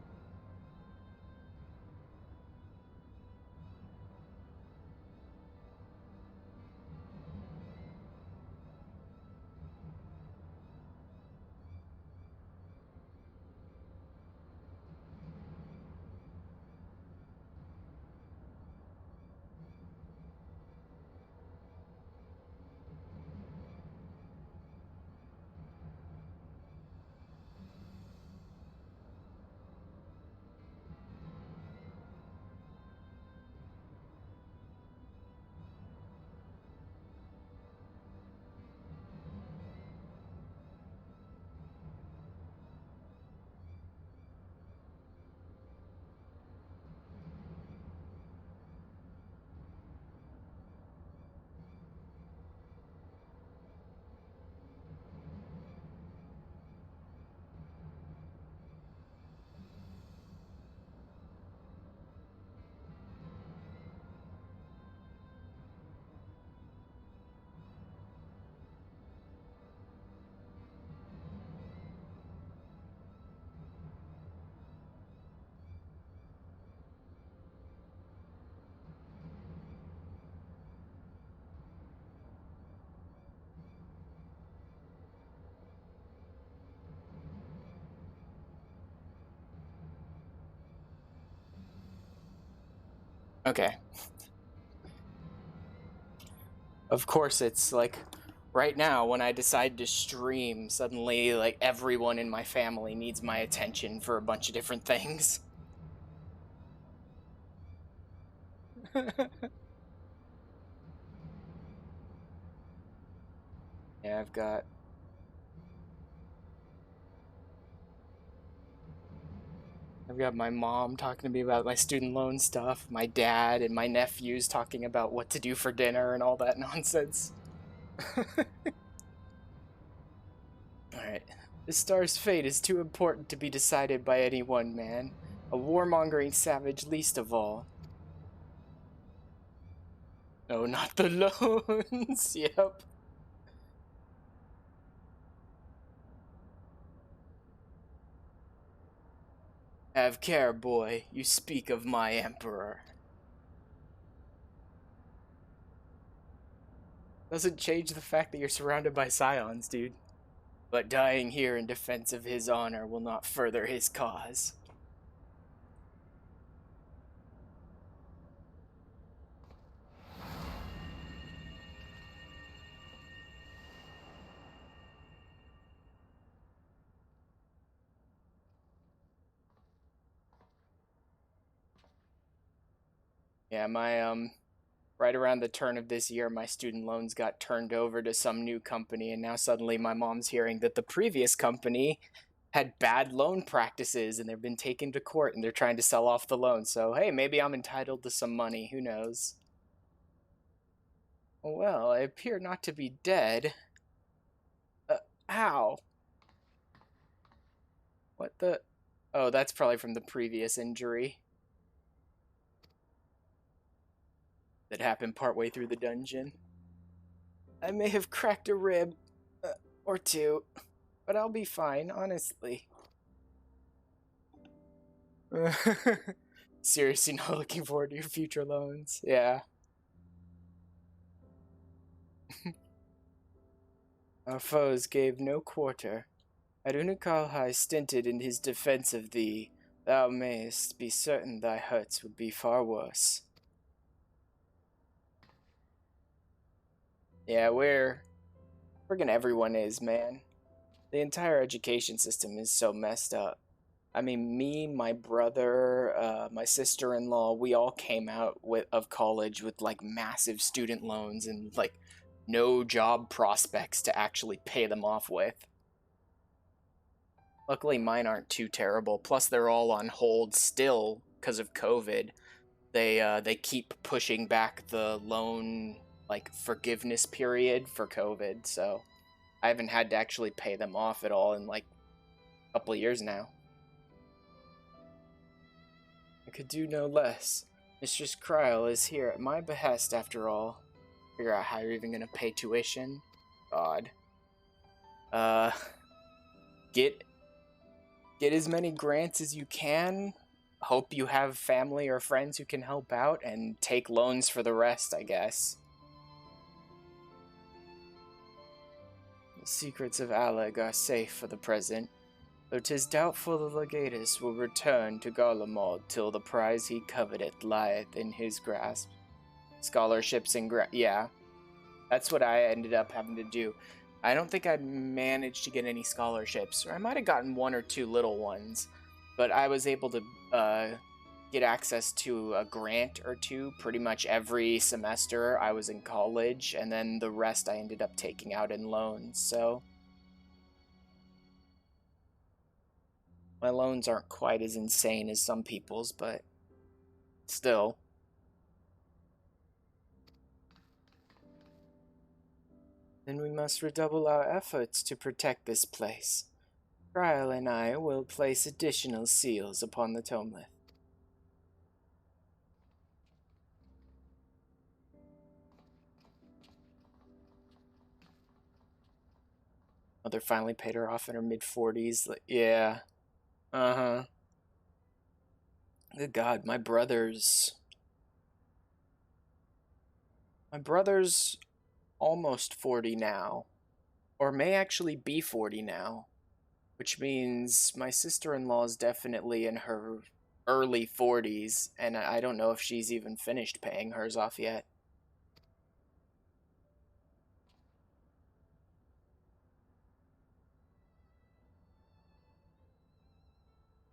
Okay. Of course, it's like right now when I decide to stream, suddenly like everyone in my family needs my attention for a bunch of different things. Yeah, I've got my mom talking to me about my student loan stuff, my dad and my nephews talking about what to do for dinner and all that nonsense. Alright. This star's fate is too important to be decided by any one man. A warmongering savage least of all. No, not the loans. Yep. Have care, boy. You speak of my emperor. Doesn't change the fact that you're surrounded by scions, dude. But dying here in defense of his honor will not further his cause. Yeah, my right around the turn of this year, my student loans got turned over to some new company, and now suddenly my mom's hearing that the previous company had bad loan practices and they've been taken to court and they're trying to sell off the loan. So, hey, maybe I'm entitled to some money. Who knows? Well, I appear not to be dead. How? What the? Oh, that's probably from the previous injury that happened partway through the dungeon. I may have cracked a rib or two, but I'll be fine, honestly. Seriously, not looking forward to your future loans. Yeah. Our foes gave no quarter. Had Unukalhai stinted in his defense of thee, thou mayest be certain thy hurts would be far worse. Yeah, friggin' everyone is, man. The entire education system is so messed up. I mean, me, my brother, my sister-in-law, we all came out of college with like massive student loans and like no job prospects to actually pay them off with. Luckily, mine aren't too terrible. Plus, they're all on hold still because of COVID. They keep pushing back the loan like forgiveness period for COVID, so I haven't had to actually pay them off at all in like a couple of years now. I could do no less. Mistress Kryl is here at my behest after all. Figure out how you're even gonna pay tuition. God. Get as many grants as you can. Hope you have family or friends who can help out, and take loans for the rest, I guess. The secrets of Alleg are safe for the present, though 'tis doubtful the Legatus will return to Garlemald till the prize he coveteth lieth in his grasp. Scholarships and yeah, that's what I ended up having to do. I don't think I managed to get any scholarships, or I might have gotten one or two little ones, but I was able to get access to a grant or two pretty much every semester I was in college, and then the rest I ended up taking out in loans, so my loans aren't quite as insane as some people's, but still. Then we must redouble our efforts to protect this place. Kryl and I will place additional seals upon the tomelith. Mother finally paid her off in her mid-40s. Like, yeah. Uh-huh. Good God, my brother's almost 40 now. Or may actually be 40 now. Which means my sister-in-law is definitely in her early 40s, and I don't know if she's even finished paying hers off yet.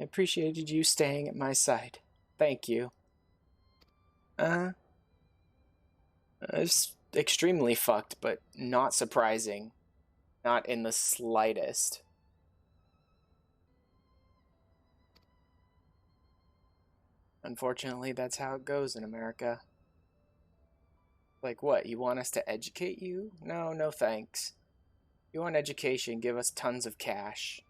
I appreciated you staying at my side. Thank you. It's extremely fucked, but not surprising. Not in the slightest. Unfortunately, that's how it goes in America. Like what, you want us to educate you? No, no thanks. You want education, give us tons of cash.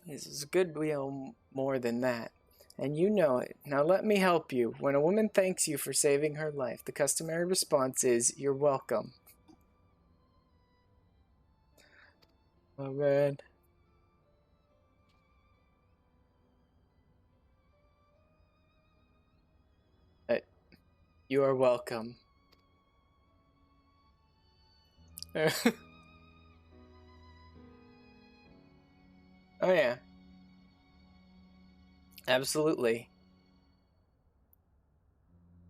This is a good deal more than that. And you know it. Now let me help you. When a woman thanks you for saving her life, the customary response is, "You're welcome." Oh, man. You are welcome. Oh yeah. Absolutely.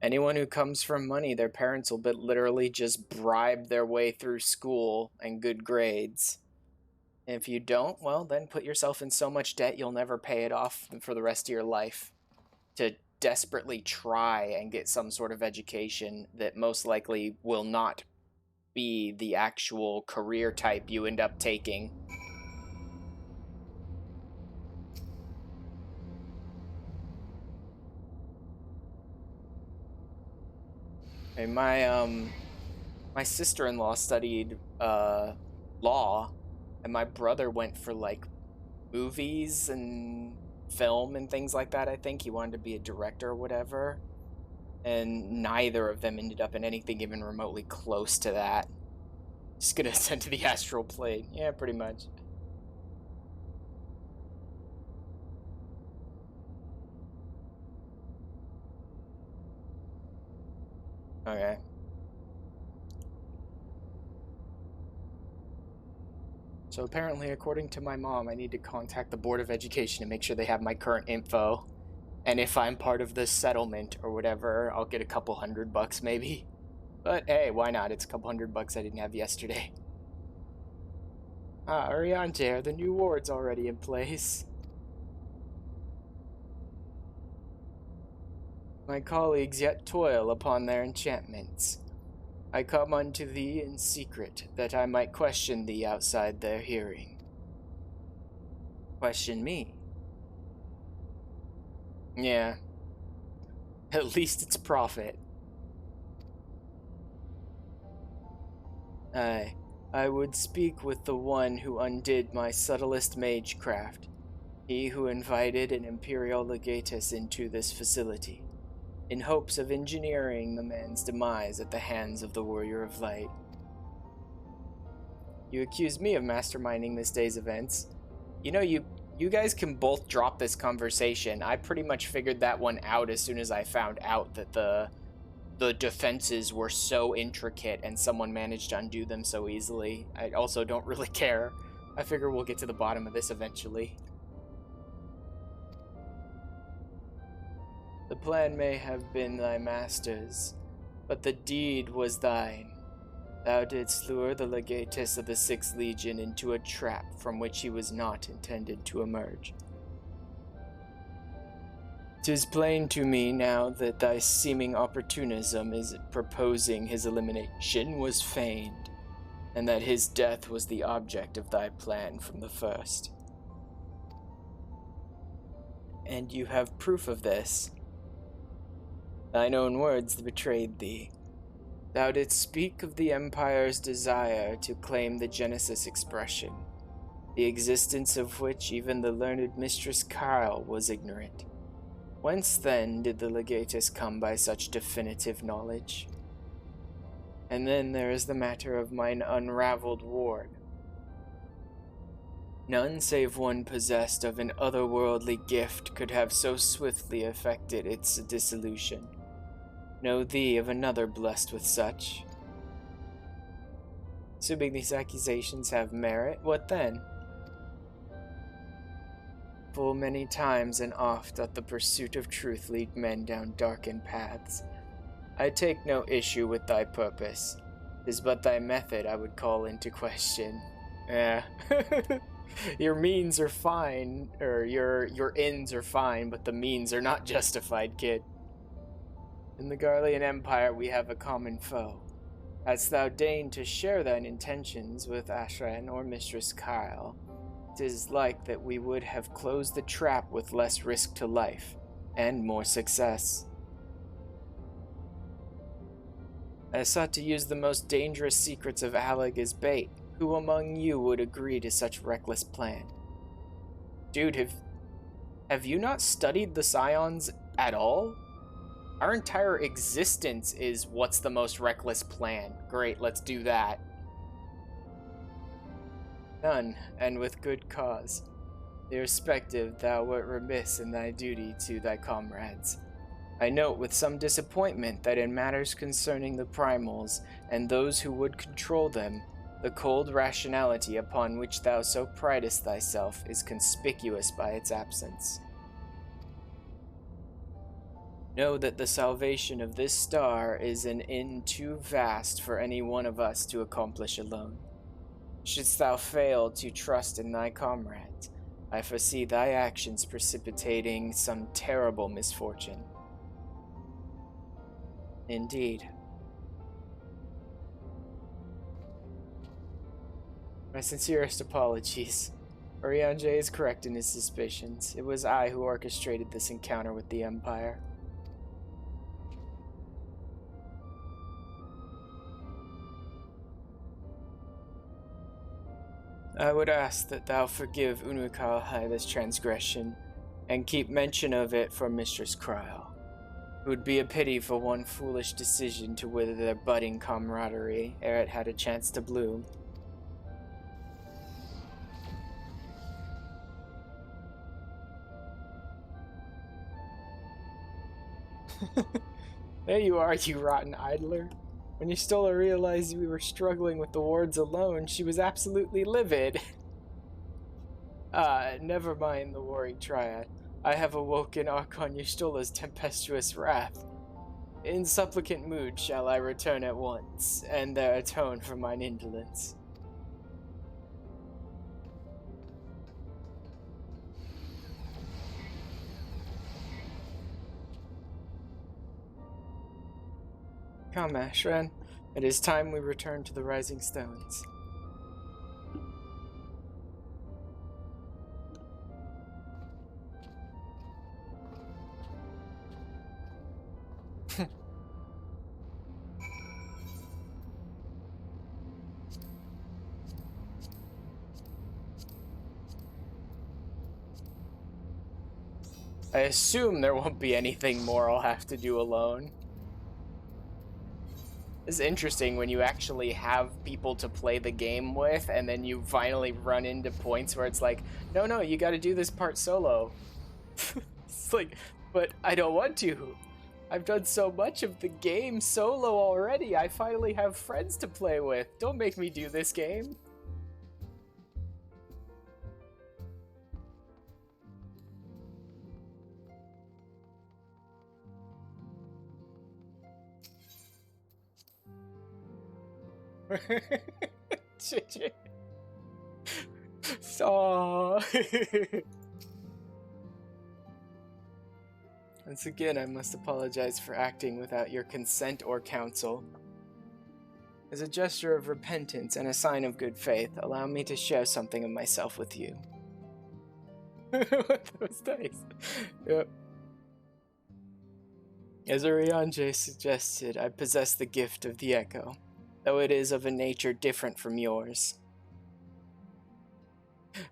Anyone who comes from money, their parents will literally just bribe their way through school and good grades. If you don't, well, then put yourself in so much debt you'll never pay it off for the rest of your life. To desperately try and get some sort of education that most likely will not be the actual career type you end up taking. And my sister-in-law studied law, and my brother went for like movies and film and things like that. I think he wanted to be a director or whatever, and neither of them ended up in anything even remotely close to that. Just gonna ascend to the astral plane. Yeah, pretty much. Okay. So apparently, according to my mom, I need to contact the Board of Education to make sure they have my current info. And if I'm part of the settlement or whatever, I'll get a couple $100 maybe. But hey, why not? It's a couple $100 I didn't have yesterday. Ah, Ariante, are the new wards already in place? My colleagues yet toil upon their enchantments. I come unto thee in secret, that I might question thee outside their hearing. Question me? Yeah. At least it's profit. I would speak with the one who undid my subtlest magecraft, he who invited an imperial legatus into this facility, in hopes of engineering the man's demise at the hands of the Warrior of Light. You accuse me of masterminding this day's events. You know, you guys can both drop this conversation. I pretty much figured that one out as soon as I found out that the defenses were so intricate and someone managed to undo them so easily. I also don't really care. I figure we'll get to the bottom of this eventually. The plan may have been thy master's, but the deed was thine. Thou didst lure the legatus of the 6th Legion into a trap from which he was not intended to emerge. 'Tis plain to me now that thy seeming opportunism in proposing his elimination was feigned, and that his death was the object of thy plan from the first. And you have proof of this. Thine own words betrayed thee. Thou didst speak of the Empire's desire to claim the Genesis expression, the existence of which even the learned Mistress Kyle was ignorant. Whence then did the legatus come by such definitive knowledge? And then there is the matter of mine unraveled ward. None save one possessed of an otherworldly gift could have so swiftly effected its dissolution. Know thee of another blessed with such? Assuming these accusations have merit, what then? Full many times and oft doth the pursuit of truth lead men down darkened paths. I take no issue with thy purpose. 'Tis but thy method I would call into question. Your means are fine, or your ends are fine, but the means are not justified, kid. In the Garlean Empire we have a common foe. Hadst thou deigned to share thine intentions with Ashran or Mistress Kyle, 'tis like that we would have closed the trap with less risk to life, and more success. I sought to use the most dangerous secrets of Alleg as bait. Who among you would agree to such reckless plan? Dude, have you not studied the Scions at all? Our entire existence is what's the most reckless plan. Great, let's do that. None, and with good cause. Irrespective, thou wert remiss in thy duty to thy comrades. I note with some disappointment that in matters concerning the primals and those who would control them, The cold rationality upon which thou so pridest thyself is conspicuous by its absence. Know that the salvation of this star is an end too vast for any one of us to accomplish alone. Shouldst thou fail to trust in thy comrades, I foresee thy actions precipitating some terrible misfortune. Indeed. My sincerest apologies. Oriange is correct in his suspicions. It was I who orchestrated this encounter with the Empire. I would ask that thou forgive Unukalhai this transgression, and keep mention of it for Mistress Cryle. It would be a pity for one foolish decision to wither their budding camaraderie ere it had a chance to bloom. There you are, you rotten idler. When Yustola realized we were struggling with the wards alone, she was absolutely livid. Never mind the warring Triad. I have awoken Archon Yustola's tempestuous wrath. In supplicant mood shall I return at once, and there atone for mine indolence. Come, Ashran. It is time we return to the Rising Stones. I assume there won't be anything more I'll have to do alone. It's interesting when you actually have people to play the game with, and then you finally run into points where it's like, no, you gotta do this part solo. It's like, but I don't want to. I've done so much of the game solo already. I finally have friends to play with. Don't make me do this game. So once again, I must apologize for acting without your consent or counsel. As a gesture of repentance and a sign of good faith, allow me to share something of myself with you. That was nice. Yep. As Oriange suggested, I possess the gift of the Echo, though it is of a nature different from yours.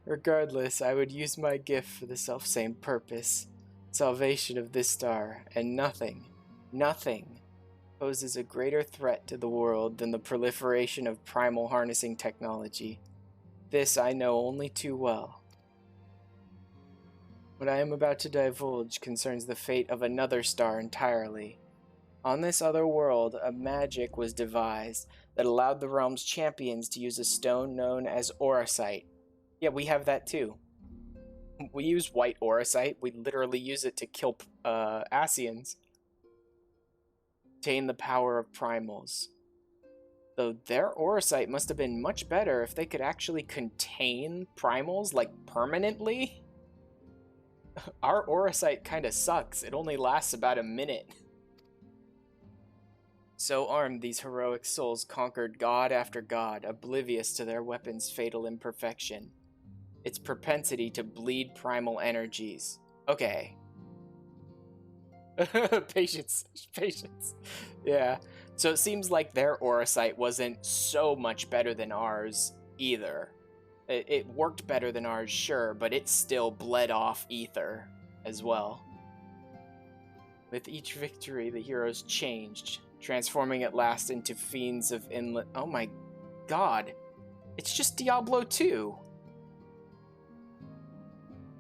Regardless, I would use my gift for the selfsame purpose, salvation of this star, and nothing poses a greater threat to the world than the proliferation of primal harnessing technology. This I know only too well. What I am about to divulge concerns the fate of another star entirely. On this other world, a magic was devised that allowed the realm's champions to use a stone known as Auracite. Yeah, we have that too. We use white Auracite. We literally use it to kill Asians. Obtain the power of primals. Though their Auracite must have been much better if they could actually contain primals, like, permanently. Our Auracite kind of sucks. It only lasts about a minute. So armed, these heroic souls conquered god after god, oblivious to their weapon's fatal imperfection. Its propensity to bleed primal energies. Okay. Patience. Yeah. So it seems like their Auracite wasn't so much better than ours either. It worked better than ours, sure, but it still bled off ether as well. With each victory, the heroes changed, transforming at last into fiends of inlet. Oh my god. It's just Diablo 2.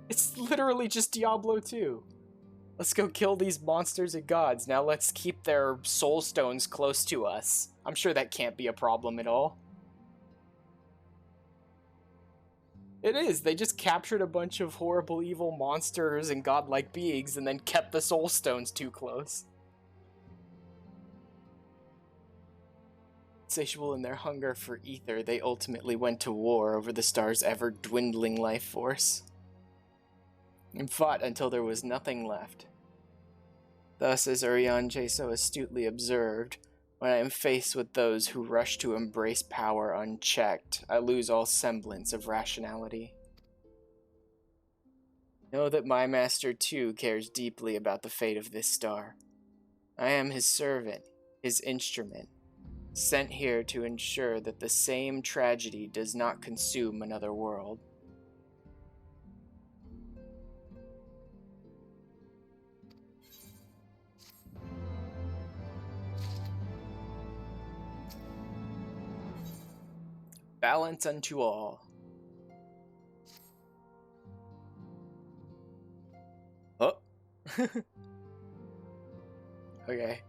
It's literally just Diablo 2. Let's go kill these monsters and gods. Now let's keep their soul stones close to us. I'm sure that can't be a problem at all. It is. They just captured a bunch of horrible, evil monsters and godlike beings and then kept the soul stones too close. Insatiable in their hunger for ether, they ultimately went to war over the star's ever-dwindling life force, and fought until there was nothing left. Thus, as Urianger so astutely observed, when I am faced with those who rush to embrace power unchecked, I lose all semblance of rationality. Know that my master too cares deeply about the fate of this star. I am his servant, his instrument, sent here to ensure that the same tragedy does not consume another world. Balance unto all. Oh. Okay.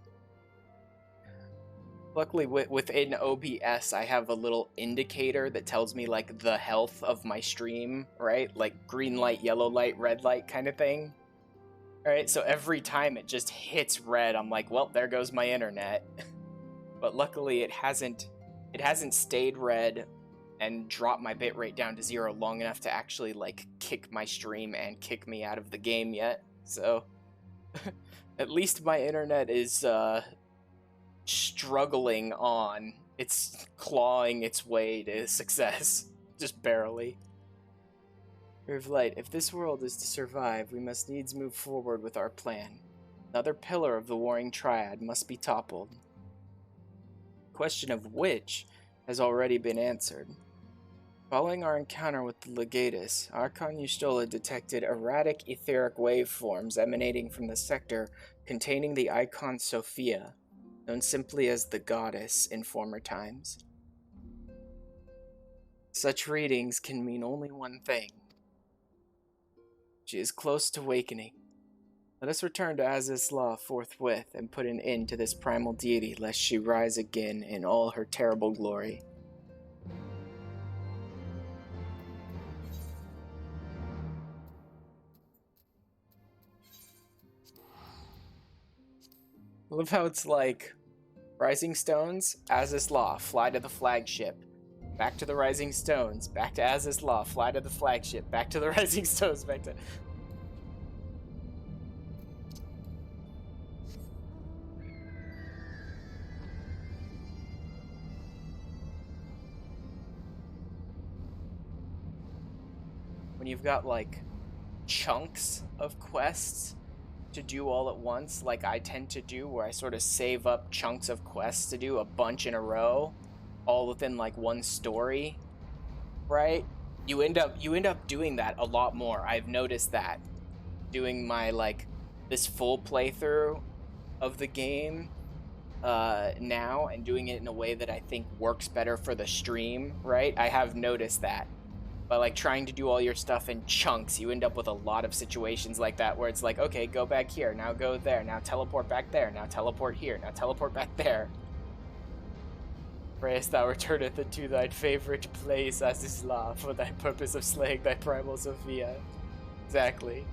Luckily, within OBS, I have a little indicator that tells me, like, the health of my stream, right? Like, green light, yellow light, red light kind of thing. Alright, so every time it just hits red, I'm like, well, there goes my internet. But luckily, it hasn't stayed red and dropped my bitrate down to 0 long enough to actually, like, kick my stream and kick me out of the game yet. So, at least my internet is, struggling on. It's clawing its way to success. Just barely. Ray of Light, if this world is to survive, we must needs move forward with our plan. Another pillar of the warring Triad must be toppled. The question of which has already been answered. Following our encounter with the Legatus, Archon Eustola detected erratic etheric waveforms emanating from the sector containing the icon Sophia, known simply as the Goddess in former times. Such readings can mean only one thing. She is close to awakening. Let us return to Aziz's Law forthwith and put an end to this primal deity lest she rise again in all her terrible glory. I love how it's like, Rising Stones, Aziz's Law, fly to the flagship. Back to the Rising Stones, back to Aziz's Law, fly to the flagship, back to the Rising Stones, back to... When you've got, like, chunks of quests to do all at once, like I tend to do, where I sort of save up chunks of quests to do a bunch in a row, all within like one story, right? You end up doing that a lot more. I've noticed that doing my like this full playthrough of the game now and doing it in a way that I think works better for the stream, right? I have noticed that. By like trying to do all your stuff in chunks, you end up with a lot of situations like that where it's like, okay, go back here, now go there, now teleport back there, now teleport here, now teleport back there. Prayest thou returneth into thy favorite place, Aziz's Law, for thy purpose of slaying thy primal Sophia. Exactly.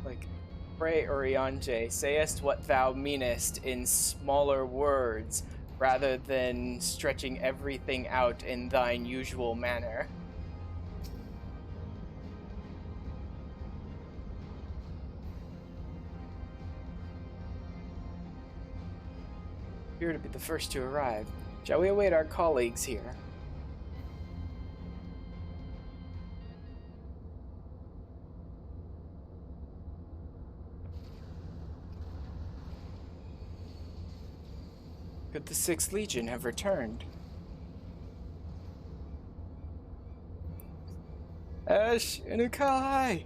Like, pray, Urianger, sayest what thou meanest in smaller words, rather than stretching everything out in thine usual manner. Appear to be the first to arrive. Shall we await our colleagues here? Could the 6th Legion have returned? Ash and Ukai!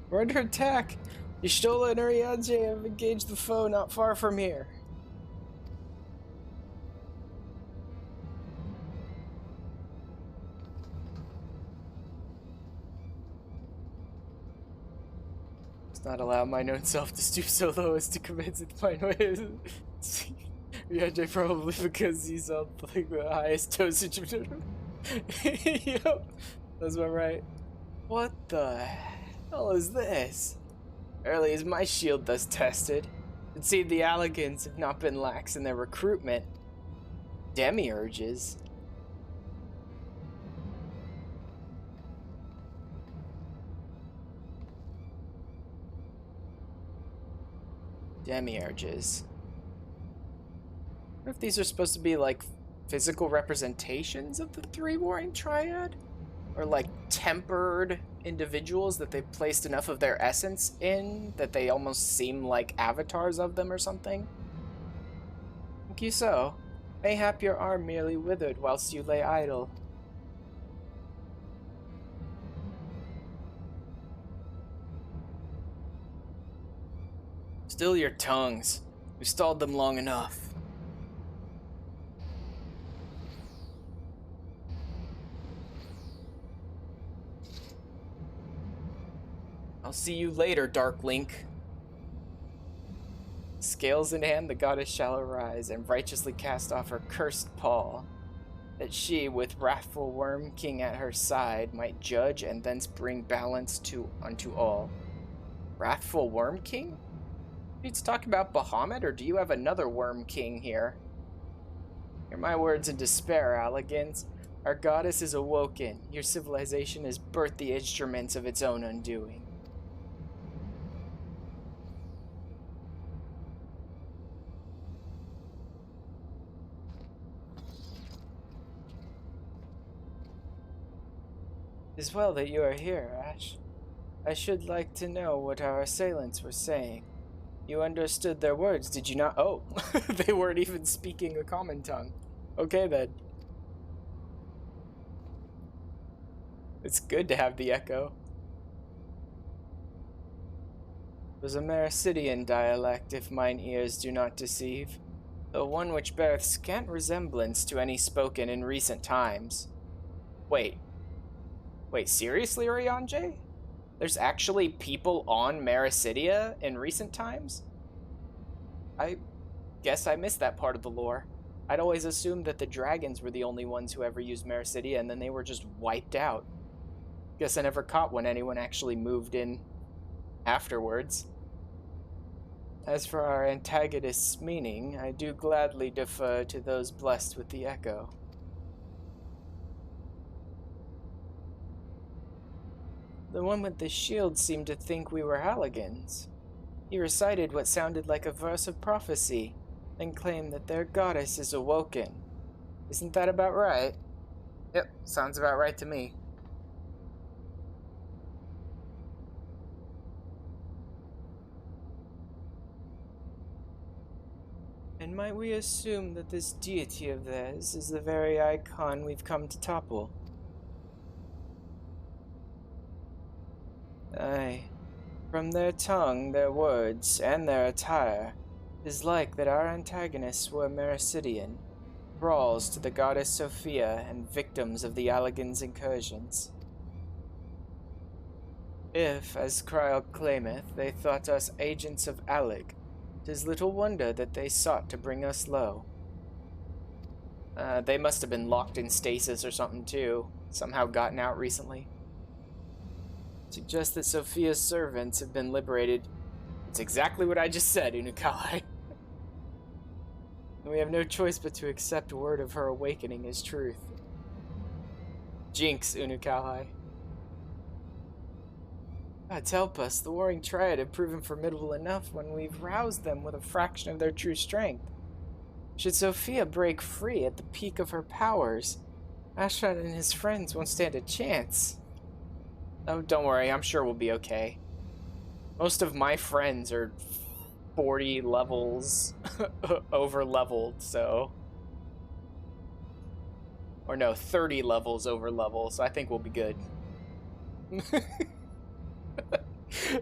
We're under attack! Y'shtola and Urianger have engaged the foe not far from here. Not allow mine own self to stoop so low as to commence with mine ways. Yeah, probably because he's on like the highest dosage of Yep, that's about right. What the hell is this? Early is my shield thus tested. It seemed the Alligans have not been lax in their recruitment. Demiurges. Demiurges. I wonder if these are supposed to be like physical representations of the three warring triad? Or like tempered individuals that they've placed enough of their essence in that they almost seem like avatars of them or something? Think you so? Mayhap your arm merely withered whilst you lay idle. Still your tongues. We've stalled them long enough. I'll see you later, Dark Link. Scales in hand, the goddess shall arise and righteously cast off her cursed pall, that she, with wrathful Worm King at her side, might judge and thence bring balance unto all. Wrathful Worm King? It's talking about Bahamut, or do you have another Worm King here? Hear my words in despair, Alligans. Our goddess is awoken. Your civilization has birthed the instruments of its own undoing. It is well that you are here, Ash. I should like to know what our assailants were saying. You understood their words, did you not? Oh, they weren't even speaking a common tongue. Okay, then. It's good to have the echo. It was a Mericidian dialect, if mine ears do not deceive, though one which beareth scant resemblance to any spoken in recent times. Wait, seriously, Orionje? There's actually people on Mericidia in recent times? I guess I missed that part of the lore. I'd always assumed that the dragons were the only ones who ever used Mericidia, and then they were just wiped out. Guess I never caught when anyone actually moved in afterwards. As for our antagonist's meaning, I do gladly defer to those blessed with the echo. The one with the shield seemed to think we were Halligans. He recited what sounded like a verse of prophecy, then claimed that their goddess is awoken. Isn't that about right? Yep, sounds about right to me. And might we assume that this deity of theirs is the very icon we've come to topple? Aye. From their tongue, their words, and their attire, it is like that our antagonists were Mericidian, thralls to the goddess Sophia and victims of the Alligans' incursions. If, as Kryl claimeth, they thought us agents of Allig, 'tis little wonder that they sought to bring us low. They must have been locked in stasis or something too, somehow gotten out recently. Suggests that Sophia's servants have been liberated. It's exactly what I just said, Unukalai. We have no choice but to accept word of her awakening as truth. Jinx, Unukalai. Gods help us, the warring Triad have proven formidable enough when we've roused them with a fraction of their true strength. Should Sophia break free at the peak of her powers, Ashran and his friends won't stand a chance. Oh, don't worry, I'm sure we'll be okay. Most of my friends are 40 levels over leveled, so... Or no, 30 levels over level, so I think we'll be good.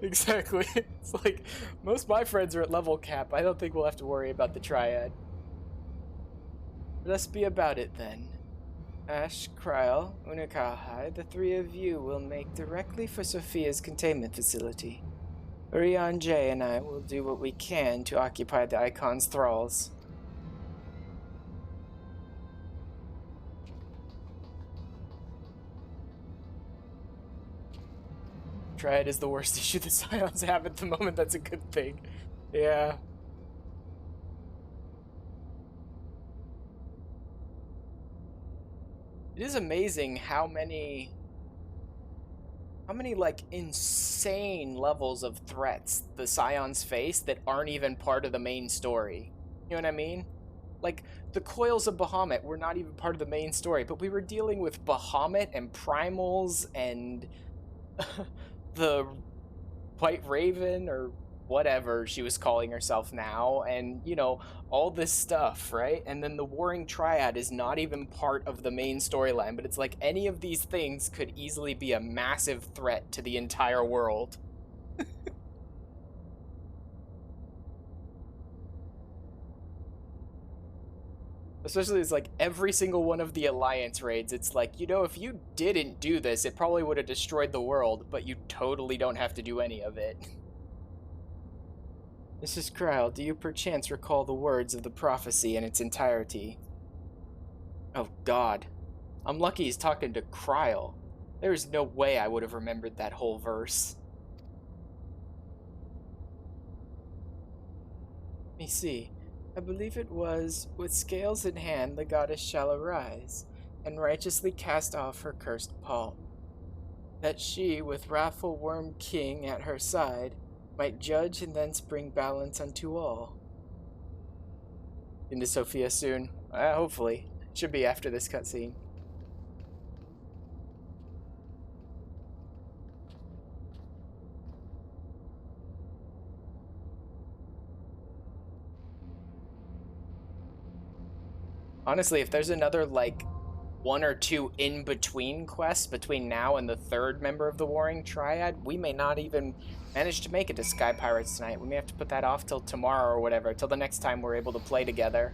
Exactly. It's like, most of my friends are at level cap. I don't think we'll have to worry about the Triad. Let us be about it then. Ash, Kryl, Unukalai, the three of you will make directly for Sophia's containment facility. Urian J and I will do what we can to occupy the Icon's thralls. Triad is the worst issue the Scions have at the moment. That's a good thing. Yeah. It is amazing how many like insane levels of threats the Scions face that aren't even part of the main story. You know what I mean? Like, the Coils of Bahamut were not even part of the main story, but we were dealing with Bahamut and Primals and the White Raven, or whatever she was calling herself now, and, you know, all this stuff, right? And then the Warring Triad is not even part of the main storyline, but it's like any of these things could easily be a massive threat to the entire world. Especially, it's like every single one of the Alliance raids, it's like, you know, if you didn't do this, it probably would have destroyed the world, but you totally don't have to do any of it. Mrs. Kryle, do you perchance recall the words of the prophecy in its entirety? Oh God. I'm lucky he's talking to Kryle. There is no way I would have remembered that whole verse. Let me see. I believe it was, with scales in hand the goddess shall arise, and righteously cast off her cursed pall, that she, with wrathful worm king at her side, might judge and thence bring balance unto all. Into Sophia soon. Hopefully. Should be after this cutscene. Honestly, if there's another, like, 1 or 2 in-between quests between now and the 3rd member of the Warring Triad, we may not even manage to make it to Sky Pirates tonight. We may have to put that off till tomorrow or whatever, till the next time we're able to play together.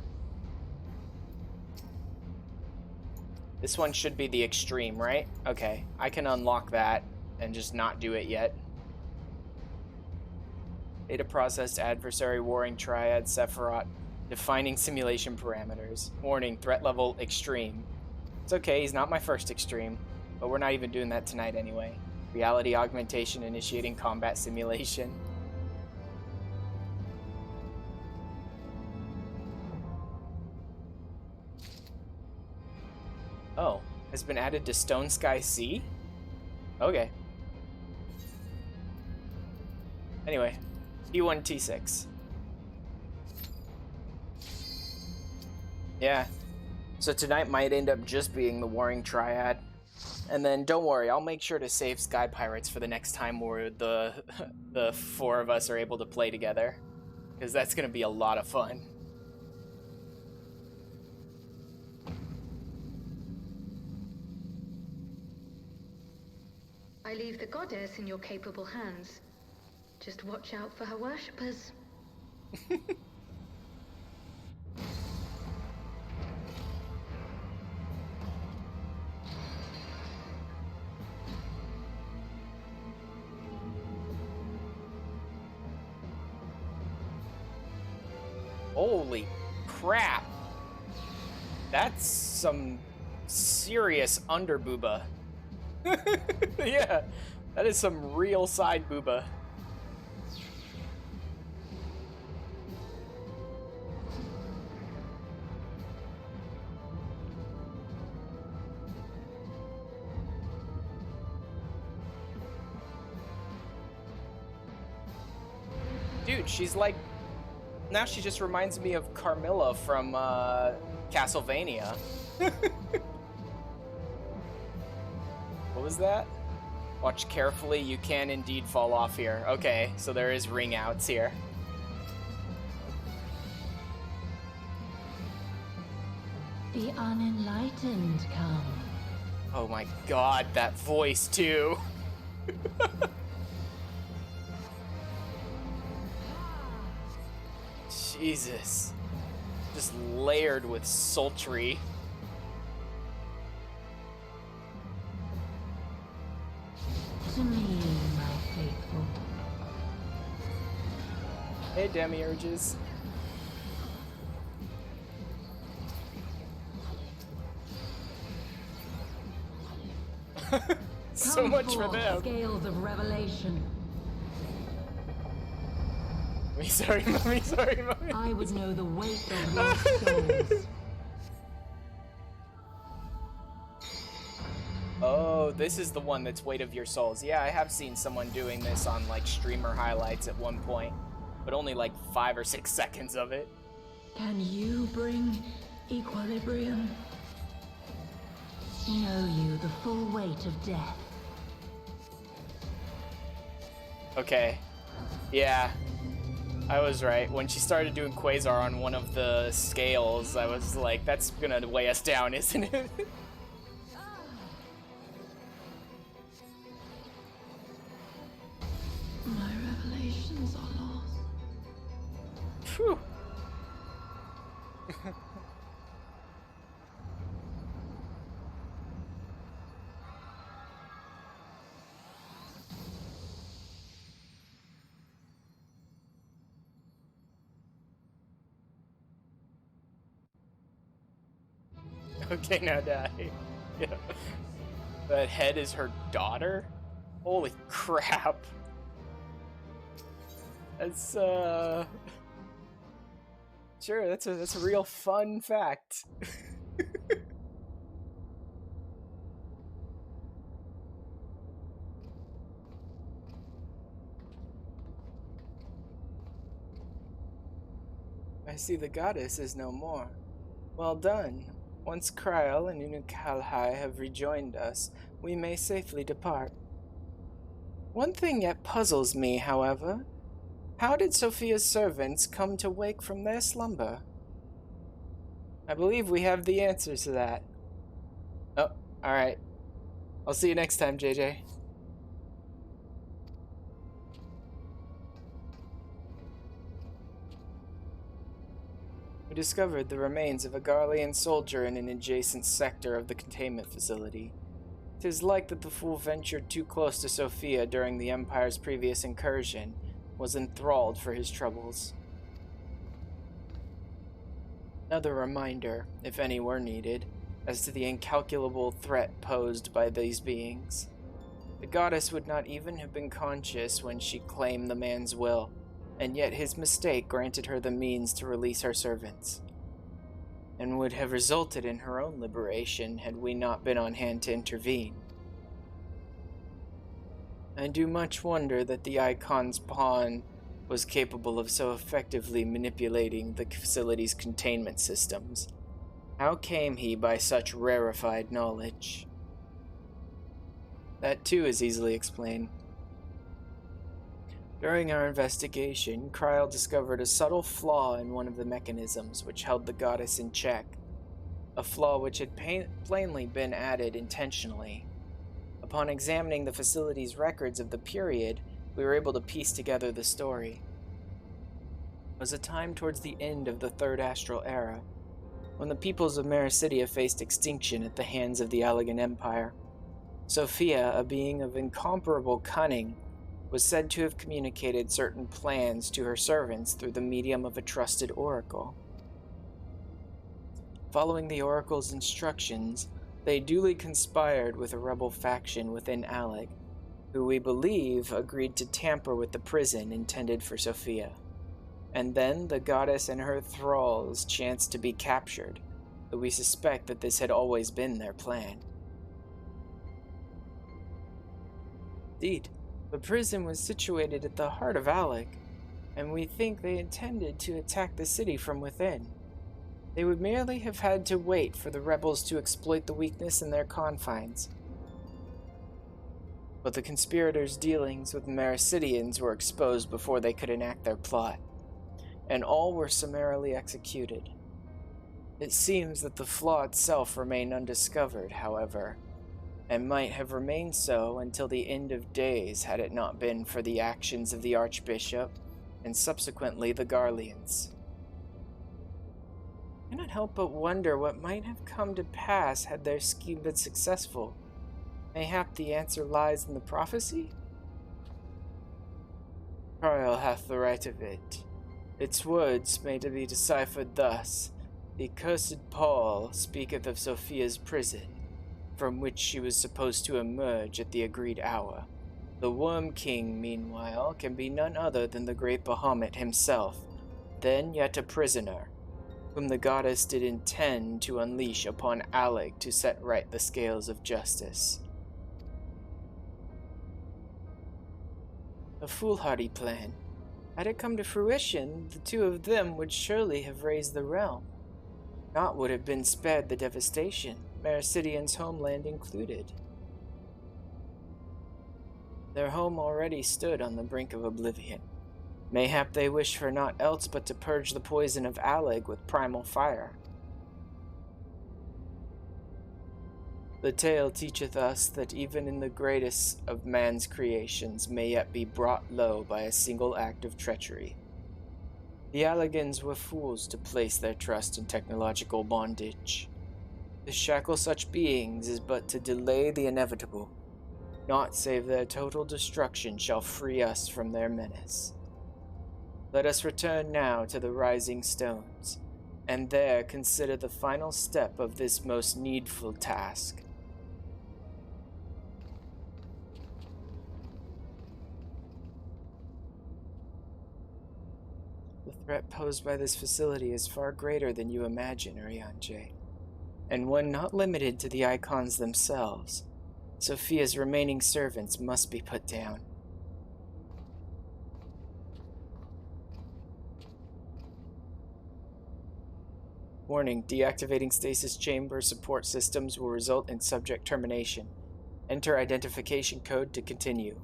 This one should be the extreme, right? Okay, I can unlock that and just not do it yet. Data processed adversary Warring Triad Sephiroth. Defining simulation parameters. Warning, threat level extreme. It's okay, he's not my first extreme, but we're not even doing that tonight anyway. Reality augmentation initiating combat simulation. Oh, has been added to Stone Sky Sea? Okay. Anyway, T1, T6. Yeah. So tonight might end up just being the Warring Triad. And then don't worry, I'll make sure to save Sky Pirates for the next time where the 4 of us are able to play together. Because that's going to be a lot of fun. I leave the goddess in your capable hands. Just watch out for her worshippers. Holy crap. That's some serious underbooba. Yeah, that is some real side booba. Dude, she's like... Now she just reminds me of Carmilla from Castlevania. What was that? Watch carefully, you can indeed fall off here. Okay, so there is ring outs here. The unenlightened come. Oh my god, that voice too. Jesus. Just layered with sultry. To me, my faithful. Hey, demiurges. So much for them. Scales of revelation. Sorry, mommy. Sorry, mommy. I would know the weight of your souls. Oh, this is the one that's Weight of Your Souls. Yeah, I have seen someone doing this on like streamer highlights at one point, but only like 5 or 6 seconds of it. Can you bring equilibrium? Know you the full weight of death? Okay. Yeah. I was right. When she started doing Quasar on one of the scales, I was like, that's gonna weigh us down, isn't it? My revelations are lost. Phew. Okay, now die. Yeah. That head is her daughter? Holy crap. That's sure, that's a real fun fact. I see the goddess is no more. Well done. Once Kryl and Unukalhai have rejoined us, we may safely depart. One thing yet puzzles me, however. How did Sophia's servants come to wake from their slumber? I believe we have the answers to that. Oh, alright. I'll see you next time, JJ. We discovered the remains of a Garlean soldier in an adjacent sector of the containment facility. 'Tis like that the fool ventured too close to Sophia during the Empire's previous incursion, was enthralled for his troubles. Another reminder, if any were needed, as to the incalculable threat posed by these beings. The goddess would not even have been conscious when she claimed the man's will, and yet his mistake granted her the means to release her servants, and would have resulted in her own liberation had we not been on hand to intervene. I do much wonder that the Icon's pawn was capable of so effectively manipulating the facility's containment systems. How came he by such rarefied knowledge? That too is easily explained. During our investigation, Kryl discovered a subtle flaw in one of the mechanisms which held the goddess in check, a flaw which had plainly been added intentionally. Upon examining the facility's records of the period, we were able to piece together the story. It was a time towards the end of the Third Astral Era, when the peoples of Mericidia faced extinction at the hands of the Allegan Empire. Sophia, a being of incomparable cunning, was said to have communicated certain plans to her servants through the medium of a trusted oracle. Following the oracle's instructions, they duly conspired with a rebel faction within Alleg, who we believe agreed to tamper with the prison intended for Sophia. And then the goddess and her thralls chanced to be captured, though we suspect that this had always been their plan. Indeed, the prison was situated at the heart of Alleg, and we think they intended to attack the city from within. They would merely have had to wait for the rebels to exploit the weakness in their confines. But the conspirators' dealings with Mericidians were exposed before they could enact their plot, and all were summarily executed. It seems that the flaw itself remained undiscovered, however, and might have remained so until the end of days had it not been for the actions of the Archbishop and subsequently the Garleans. I cannot help but wonder what might have come to pass had their scheme been successful. Mayhap the answer lies in the prophecy? Kryl hath the right of it, Its words may be deciphered thus: the accursed Paul speaketh of Sophia's prison, from which she was supposed to emerge at the agreed hour. The Worm King, meanwhile, can be none other than the great Bahamut himself, then yet a prisoner, whom the goddess did intend to unleash upon Alec to set right the scales of justice. A foolhardy plan. Had it come to fruition, the two of them would surely have raised the realm. Naught would have been spared the devastation, Mericidian's homeland included. Their home already stood on the brink of oblivion. Mayhap they wish for naught else but to purge the poison of Alec with primal fire. The tale teacheth us that even in the greatest of man's creations may yet be brought low by a single act of treachery. The Allegans were fools to place their trust in technological bondage. To shackle such beings is but to delay the inevitable. Naught save their total destruction shall free us from their menace. Let us return now to the Rising Stones, and there consider the final step of this most needful task. The threat posed by this facility is far greater than you imagine, Urianger, and one not limited to the icons themselves. Sophia's remaining servants must be put down. Warning, deactivating stasis chamber support systems will result in subject termination. Enter identification code to continue.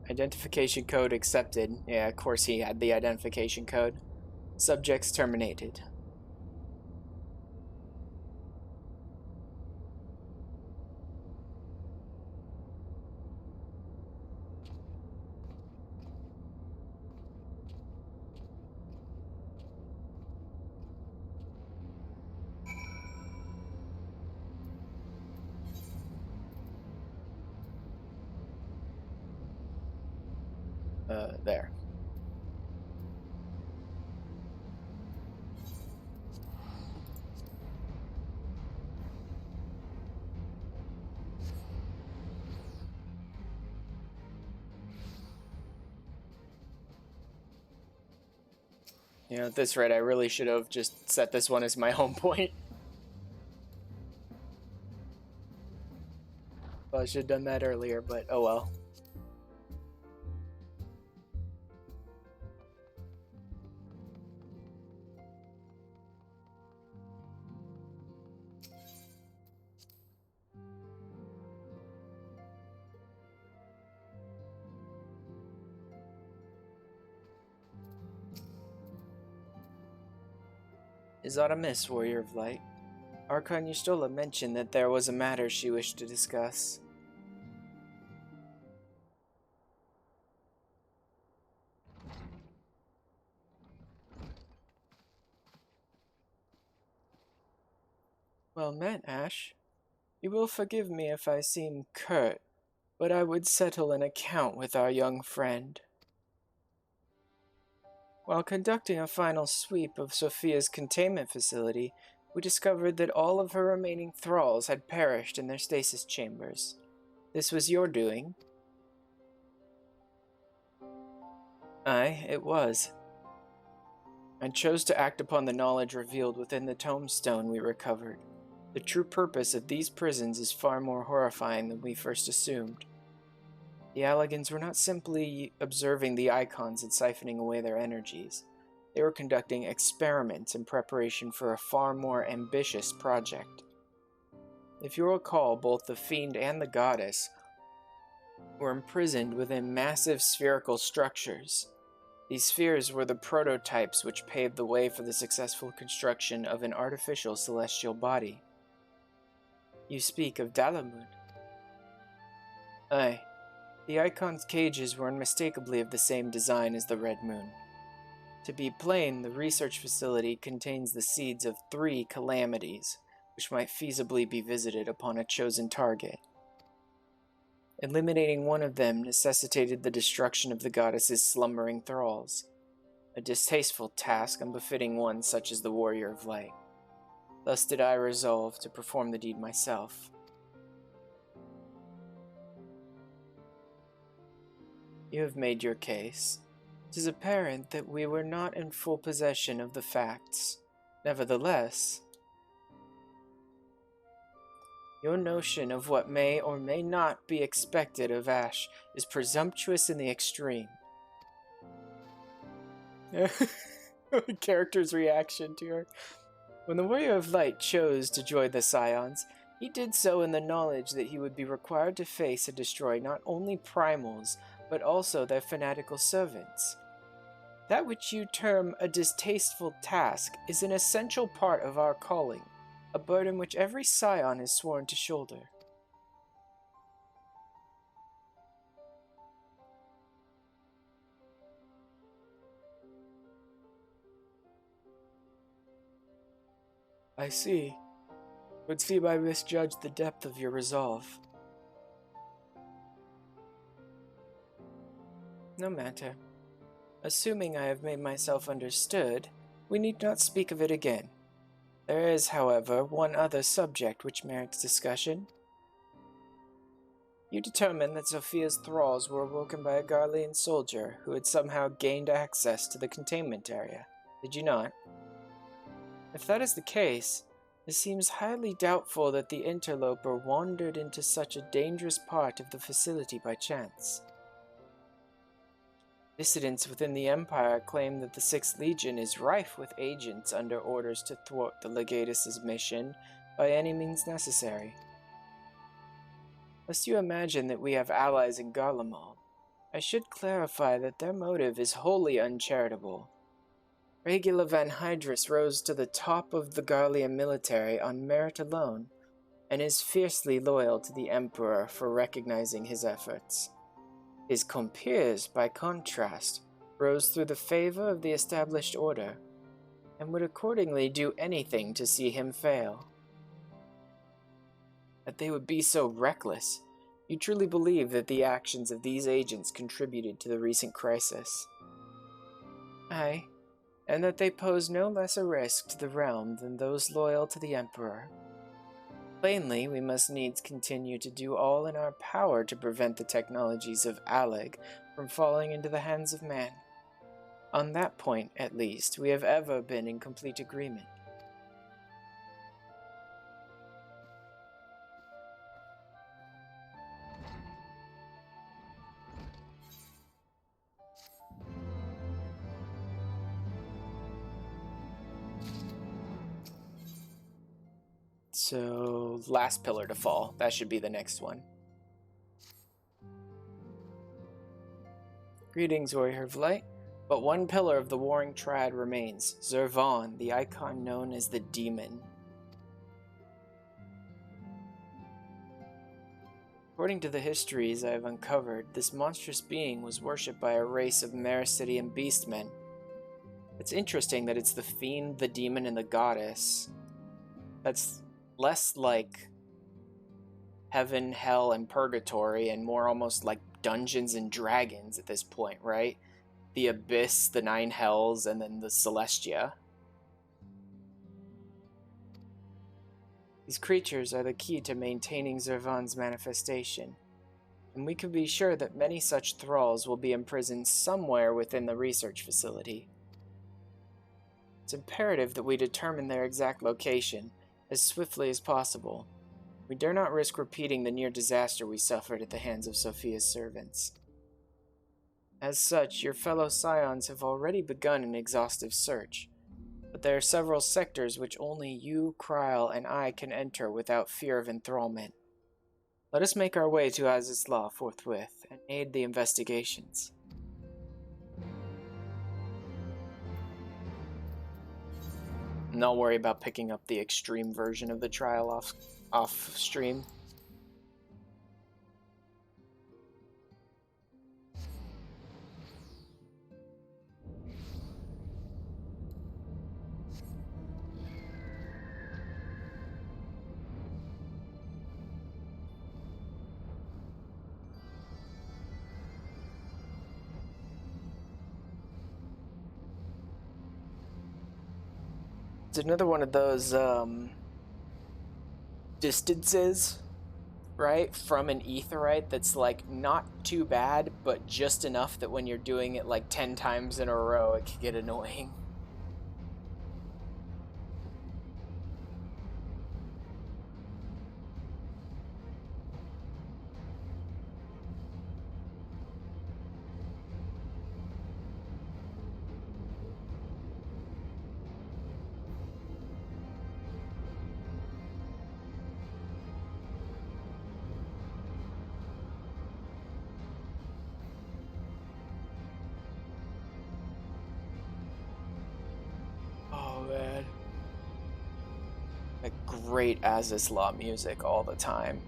Identification code accepted. Yeah, of course he had the identification code. Subjects terminated. There. You know, at this rate, I really should have just set this one as my home point. Well, I should have done that earlier, but oh well. Is aught amiss, Warrior of Light? Archon Yustola mentioned that there was a matter she wished to discuss. Well met, Ash. You will forgive me if I seem curt, but I would settle an account with our young friend. While conducting a final sweep of Sophia's containment facility, we discovered that all of her remaining thralls had perished in their stasis chambers. This was your doing. Aye, it was. I chose to act upon the knowledge revealed within the tombstone we recovered. The true purpose of these prisons is far more horrifying than we first assumed. The Allegans were not simply observing the icons and siphoning away their energies. They were conducting experiments in preparation for a far more ambitious project. If you recall, both the Fiend and the Goddess were imprisoned within massive spherical structures. These spheres were the prototypes which paved the way for the successful construction of an artificial celestial body. You speak of Dalamud. Aye. The Icon's cages were unmistakably of the same design as the Red Moon. To be plain, the research facility contains the seeds of 3 calamities, which might feasibly be visited upon a chosen target. Eliminating one of them necessitated the destruction of the goddess's slumbering thralls, a distasteful task unbefitting one such as the Warrior of Light. Thus did I resolve to perform the deed myself. You have made your case. It is apparent that we were not in full possession of the facts. Nevertheless, your notion of what may or may not be expected of Ash is presumptuous in the extreme. Character's reaction to her. When the Warrior of Light chose to join the Scions, he did so in the knowledge that he would be required to face and destroy not only primals, but also their fanatical servants. That which you term a distasteful task is an essential part of our calling, a burden which every Scion is sworn to shoulder. I see. Would seem I misjudged the depth of your resolve. No matter. Assuming I have made myself understood, we need not speak of it again. There is, however, one other subject which merits discussion. You determined that Sophia's thralls were awoken by a Garlean soldier who had somehow gained access to the containment area, did you not? If that is the case, it seems highly doubtful that the interloper wandered into such a dangerous part of the facility by chance. Dissidents within the Empire claim that the 6th Legion is rife with agents under orders to thwart the Legatus's mission by any means necessary. Lest you imagine that we have allies in Garlemald, I should clarify that their motive is wholly uncharitable. Regula van Hydrus rose to the top of the Garlean military on merit alone, and is fiercely loyal to the Emperor for recognizing his efforts. His compeers, by contrast, rose through the favor of the established order, and would accordingly do anything to see him fail. That they would be so reckless, you truly believe that the actions of these agents contributed to the recent crisis? Aye, and that they pose no less a risk to the realm than those loyal to the Emperor. Plainly, we must needs continue to do all in our power to prevent the technologies of Alleg from falling into the hands of man. On that point, at least, we have ever been in complete agreement. So, last pillar to fall. That should be the next one. Greetings, Warrior of Light. But one pillar of the warring Triad remains, Zervan, the icon known as the Demon. According to the histories I have uncovered, this monstrous being was worshipped by a race of Mericidian beastmen. It's interesting that it's the fiend, the demon, and the goddess. That's less like heaven, hell, and purgatory, and more almost like Dungeons and Dragons at this point, right? The Abyss, the 9 Hells, and then the Celestia. These creatures are the key to maintaining Zervan's manifestation, and we can be sure that many such thralls will be imprisoned somewhere within the research facility. It's imperative that we determine their exact location as swiftly as possible. We dare not risk repeating the near disaster we suffered at the hands of Sophia's servants. As such, your fellow Scions have already begun an exhaustive search, but there are several sectors which only you, Kryl, and I can enter without fear of enthrallment. Let us make our way to Azizlaw forthwith and aid the investigations. And I'll worry about picking up the extreme version of the trial off stream. It's another one of those distances, right, from an aetheryte that's like not too bad, but just enough that when you're doing it like 10 times in a row, it can get annoying. Oh man, like great Azislaw music all the time.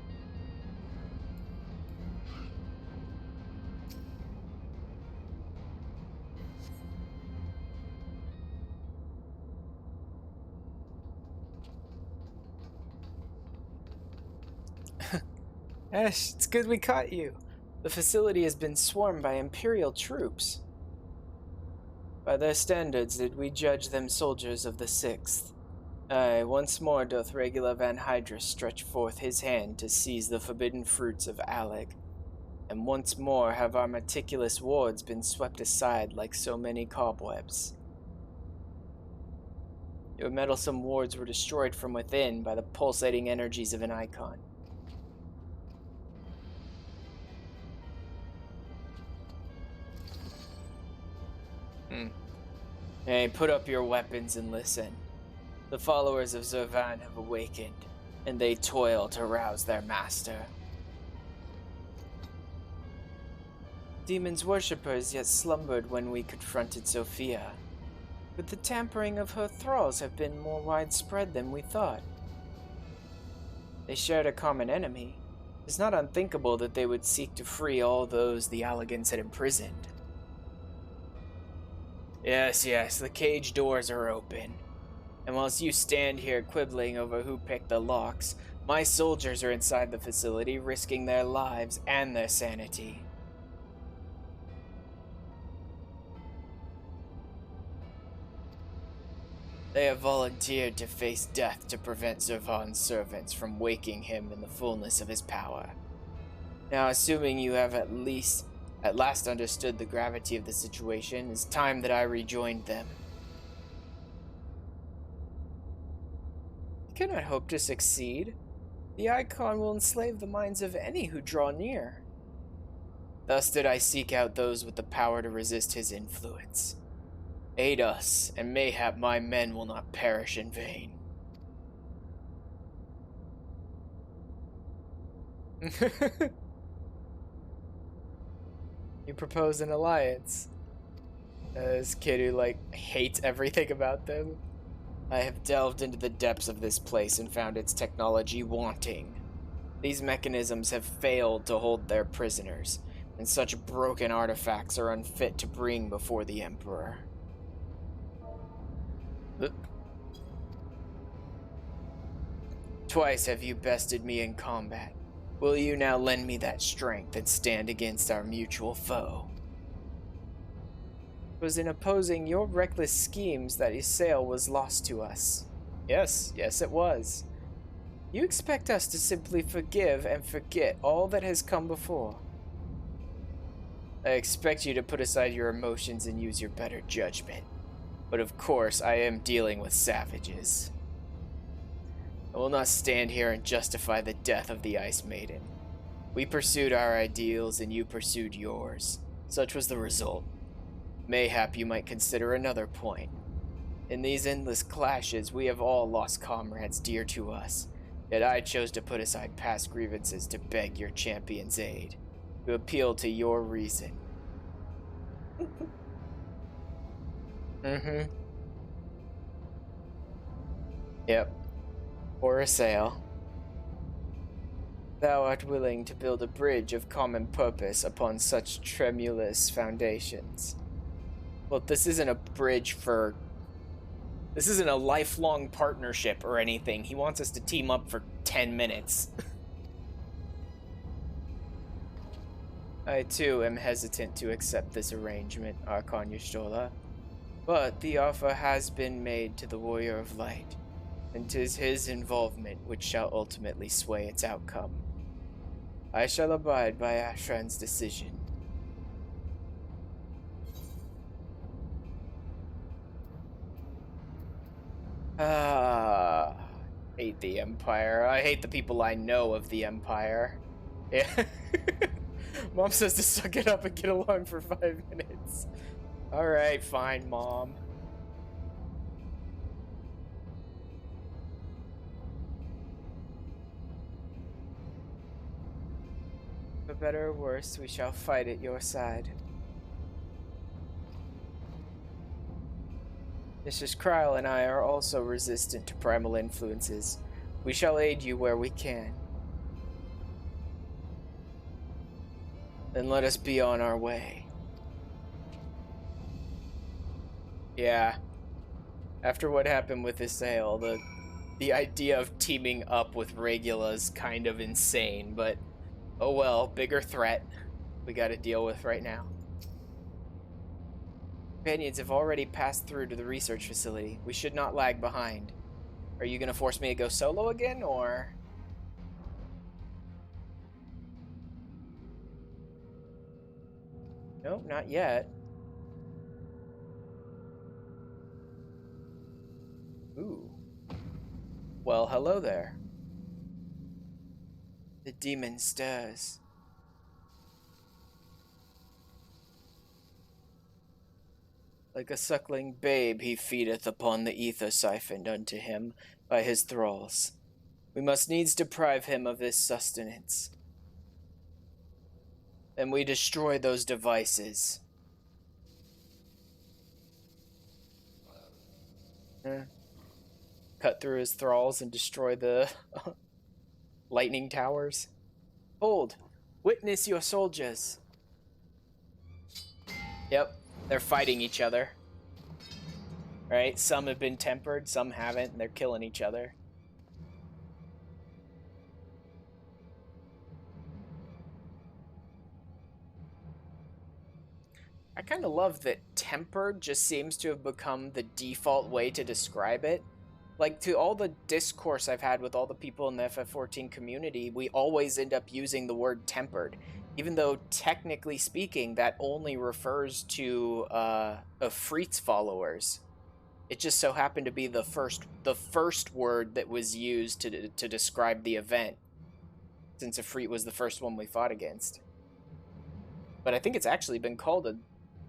Ash, it's good we caught you. The facility has been swarmed by Imperial troops. By their standards did we judge them soldiers of the 6th. Aye, once more doth Regula Van Hydra stretch forth his hand to seize the forbidden fruits of Alec, and once more have our meticulous wards been swept aside like so many cobwebs. Your meddlesome wards were destroyed from within by the pulsating energies of an icon. Hey, put up your weapons and listen. The followers of Zervan have awakened, and they toil to rouse their master. Demon's worshippers yet slumbered when we confronted Sophia, but the tampering of her thralls have been more widespread than we thought. They shared a common enemy. It's not unthinkable that they would seek to free all those the Alligans had imprisoned. Yes, the cage doors are open. And whilst you stand here quibbling over who picked the locks, my soldiers are inside the facility risking their lives and their sanity. They have volunteered to face death to prevent Zervan's servants from waking him in the fullness of his power. Now, assuming you have at last understood the gravity of the situation, it's time that I rejoined them. You cannot hope to succeed. The Icon will enslave the minds of any who draw near. Thus did I seek out those with the power to resist his influence. Aid us, and mayhap my men will not perish in vain. You propose an alliance. This kid who, hates everything about them. I have delved into the depths of this place and found its technology wanting. These mechanisms have failed to hold their prisoners, and such broken artifacts are unfit to bring before the Emperor. Twice have you bested me in combat. Will you now lend me that strength and stand against our mutual foe? It was in opposing your reckless schemes that Isael was lost to us. Yes, it was. You expect us to simply forgive and forget all that has come before. I expect you to put aside your emotions and use your better judgment. But of course, I am dealing with savages. I will not stand here and justify the death of the Ice Maiden. We pursued our ideals and you pursued yours. Such was the result. Mayhap you might consider another point. In these endless clashes, we have all lost comrades dear to us. Yet I chose to put aside past grievances to beg your champion's aid, to appeal to your reason. Yep. Or a sail. Thou art willing to build a bridge of common purpose upon such tremulous foundations. Well, this isn't a bridge for... This isn't a lifelong partnership or anything. He wants us to team up for 10 minutes. I, too, am hesitant to accept this arrangement, Archon Y'shtola. But the offer has been made to the Warrior of Light, and 'tis his involvement which shall ultimately sway its outcome. I shall abide by Ashran's decision. Hate the Empire. I hate the people I know of the Empire. Yeah. Mom says to suck it up and get along for 5 minutes. Alright, fine, Mom. For better or worse, we shall fight at your side. Mrs. Kryl and I are also resistant to primal influences. We shall aid you where we can. Then let us be on our way. Yeah. After what happened with Isael, the idea of teaming up with Regula is kind of insane, but oh well, bigger threat we gotta deal with right now. Companions have already passed through to the research facility. We should not lag behind. Are you gonna force me to go solo again, or...? Nope, not yet. Ooh. Well, hello there. The demon stirs. Like a suckling babe, he feedeth upon the ether siphoned unto him by his thralls. We must needs deprive him of his sustenance. Then we destroy those devices. Cut through his thralls and destroy the lightning towers. Hold! Witness your soldiers! Yep. They're fighting each other. Right? Some have been tempered, some haven't, and they're killing each other. I kind of love that tempered just seems to have become the default way to describe it. Like, to all the discourse I've had with all the people in the FF14 community, we always end up using the word tempered. Even though, technically speaking, that only refers to Ifrit's followers. It just so happened to be the first word that was used to describe the event, since Ifrit was the first one we fought against. But I think it's actually been called a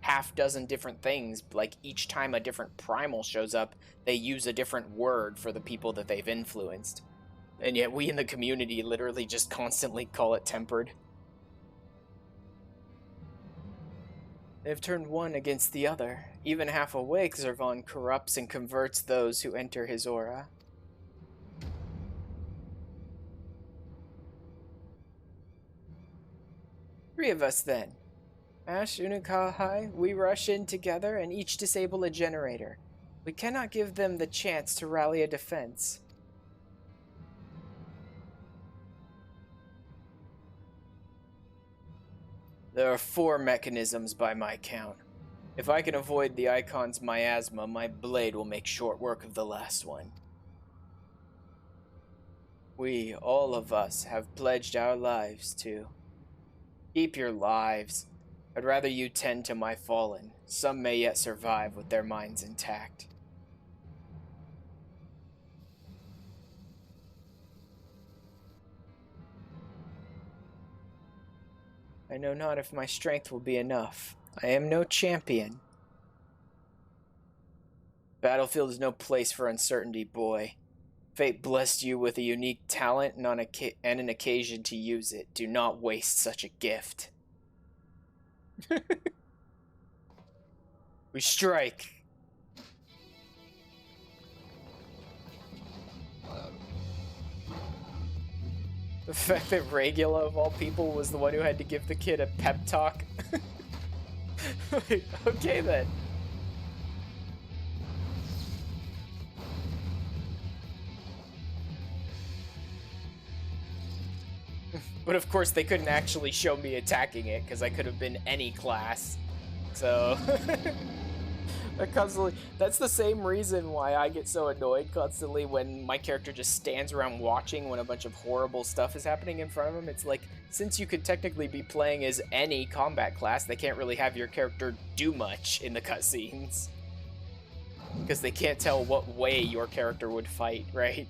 half dozen different things. Like, each time a different primal shows up, they use a different word for the people that they've influenced. And yet we in the community literally just constantly call it tempered. They have turned one against the other. Even half awake, Zervan corrupts and converts those who enter his aura. Three of us, then. Ash, Unikahai, we rush in together and each disable a generator. We cannot give them the chance to rally a defense. There are 4 mechanisms by my count. If I can avoid the Icon's miasma, my blade will make short work of the last one. We, all of us, have pledged our lives to... Keep your lives. I'd rather you tend to my fallen. Some may yet survive with their minds intact. I know not if my strength will be enough. I am no champion. Battlefield is no place for uncertainty, boy. Fate blessed you with a unique talent and an occasion to use it. Do not waste such a gift. We strike. The fact that Regula, of all people, was the one who had to give the kid a pep talk. Like, okay then. But of course they couldn't actually show me attacking it, because I could have been any class. So... That's the same reason why I get so annoyed constantly when my character just stands around watching when a bunch of horrible stuff is happening in front of him. It's like, since you could technically be playing as any combat class, they can't really have your character do much in the cutscenes. Because they can't tell what way your character would fight, right?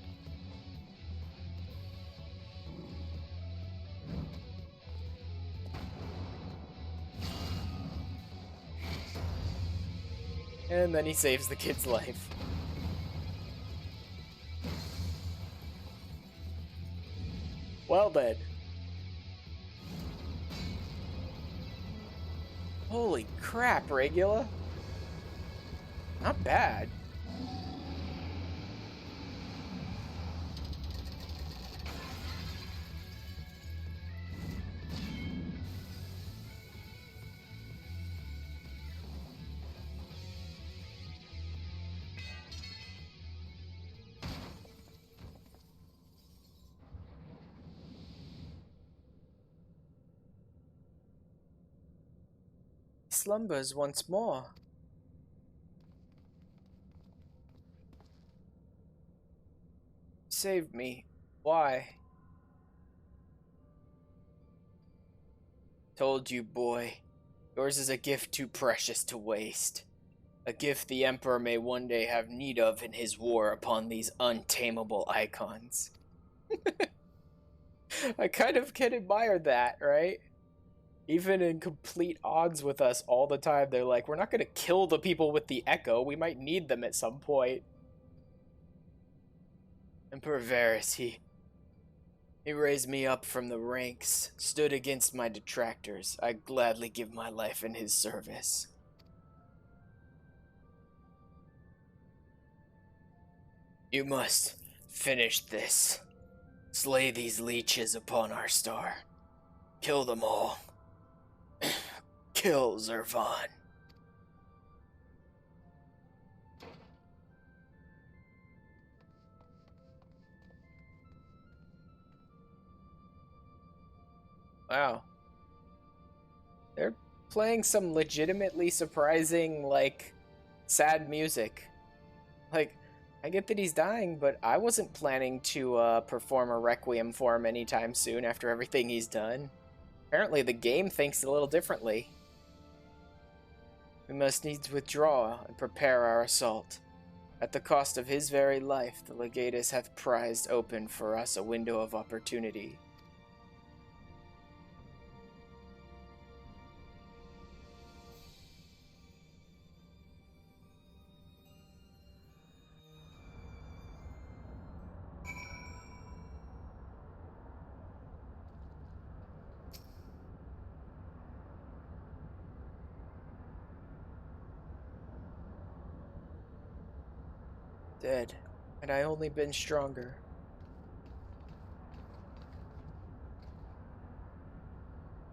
And then he saves the kid's life. Well then. Holy crap, Regula. Not bad. Slumbers once more. Saved me. Why? Told you, boy. Yours is a gift too precious to waste. A gift the Emperor may one day have need of in his war upon these untamable icons. I kind of can admire that, right? Even in complete odds with us all the time, they're like, we're not going to kill the people with the Echo. We might need them at some point. Emperor Varys, he raised me up from the ranks, stood against my detractors. I'd gladly give my life in his service. You must finish this. Slay these leeches upon our star. Kill them all. Kill Zervan. Wow. They're playing some legitimately surprising, like, sad music. Like, I get that he's dying, but I wasn't planning to perform a requiem for him anytime soon after everything he's done. Apparently the game thinks a little differently. We must needs withdraw and prepare our assault. At the cost of his very life, the Legatus hath prized open for us a window of opportunity. Dead, and I only been stronger.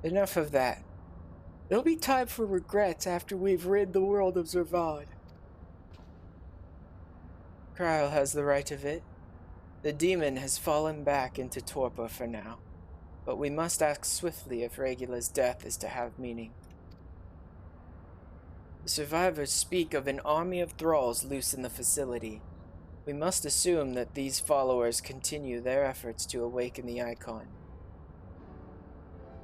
Enough of that. There'll be time for regrets after we've rid the world of Zervad. Krile has the right of it. The demon has fallen back into torpor for now, but we must act swiftly if Regula's death is to have meaning. The survivors speak of an army of thralls loose in the facility. We must assume that these followers continue their efforts to awaken the icon.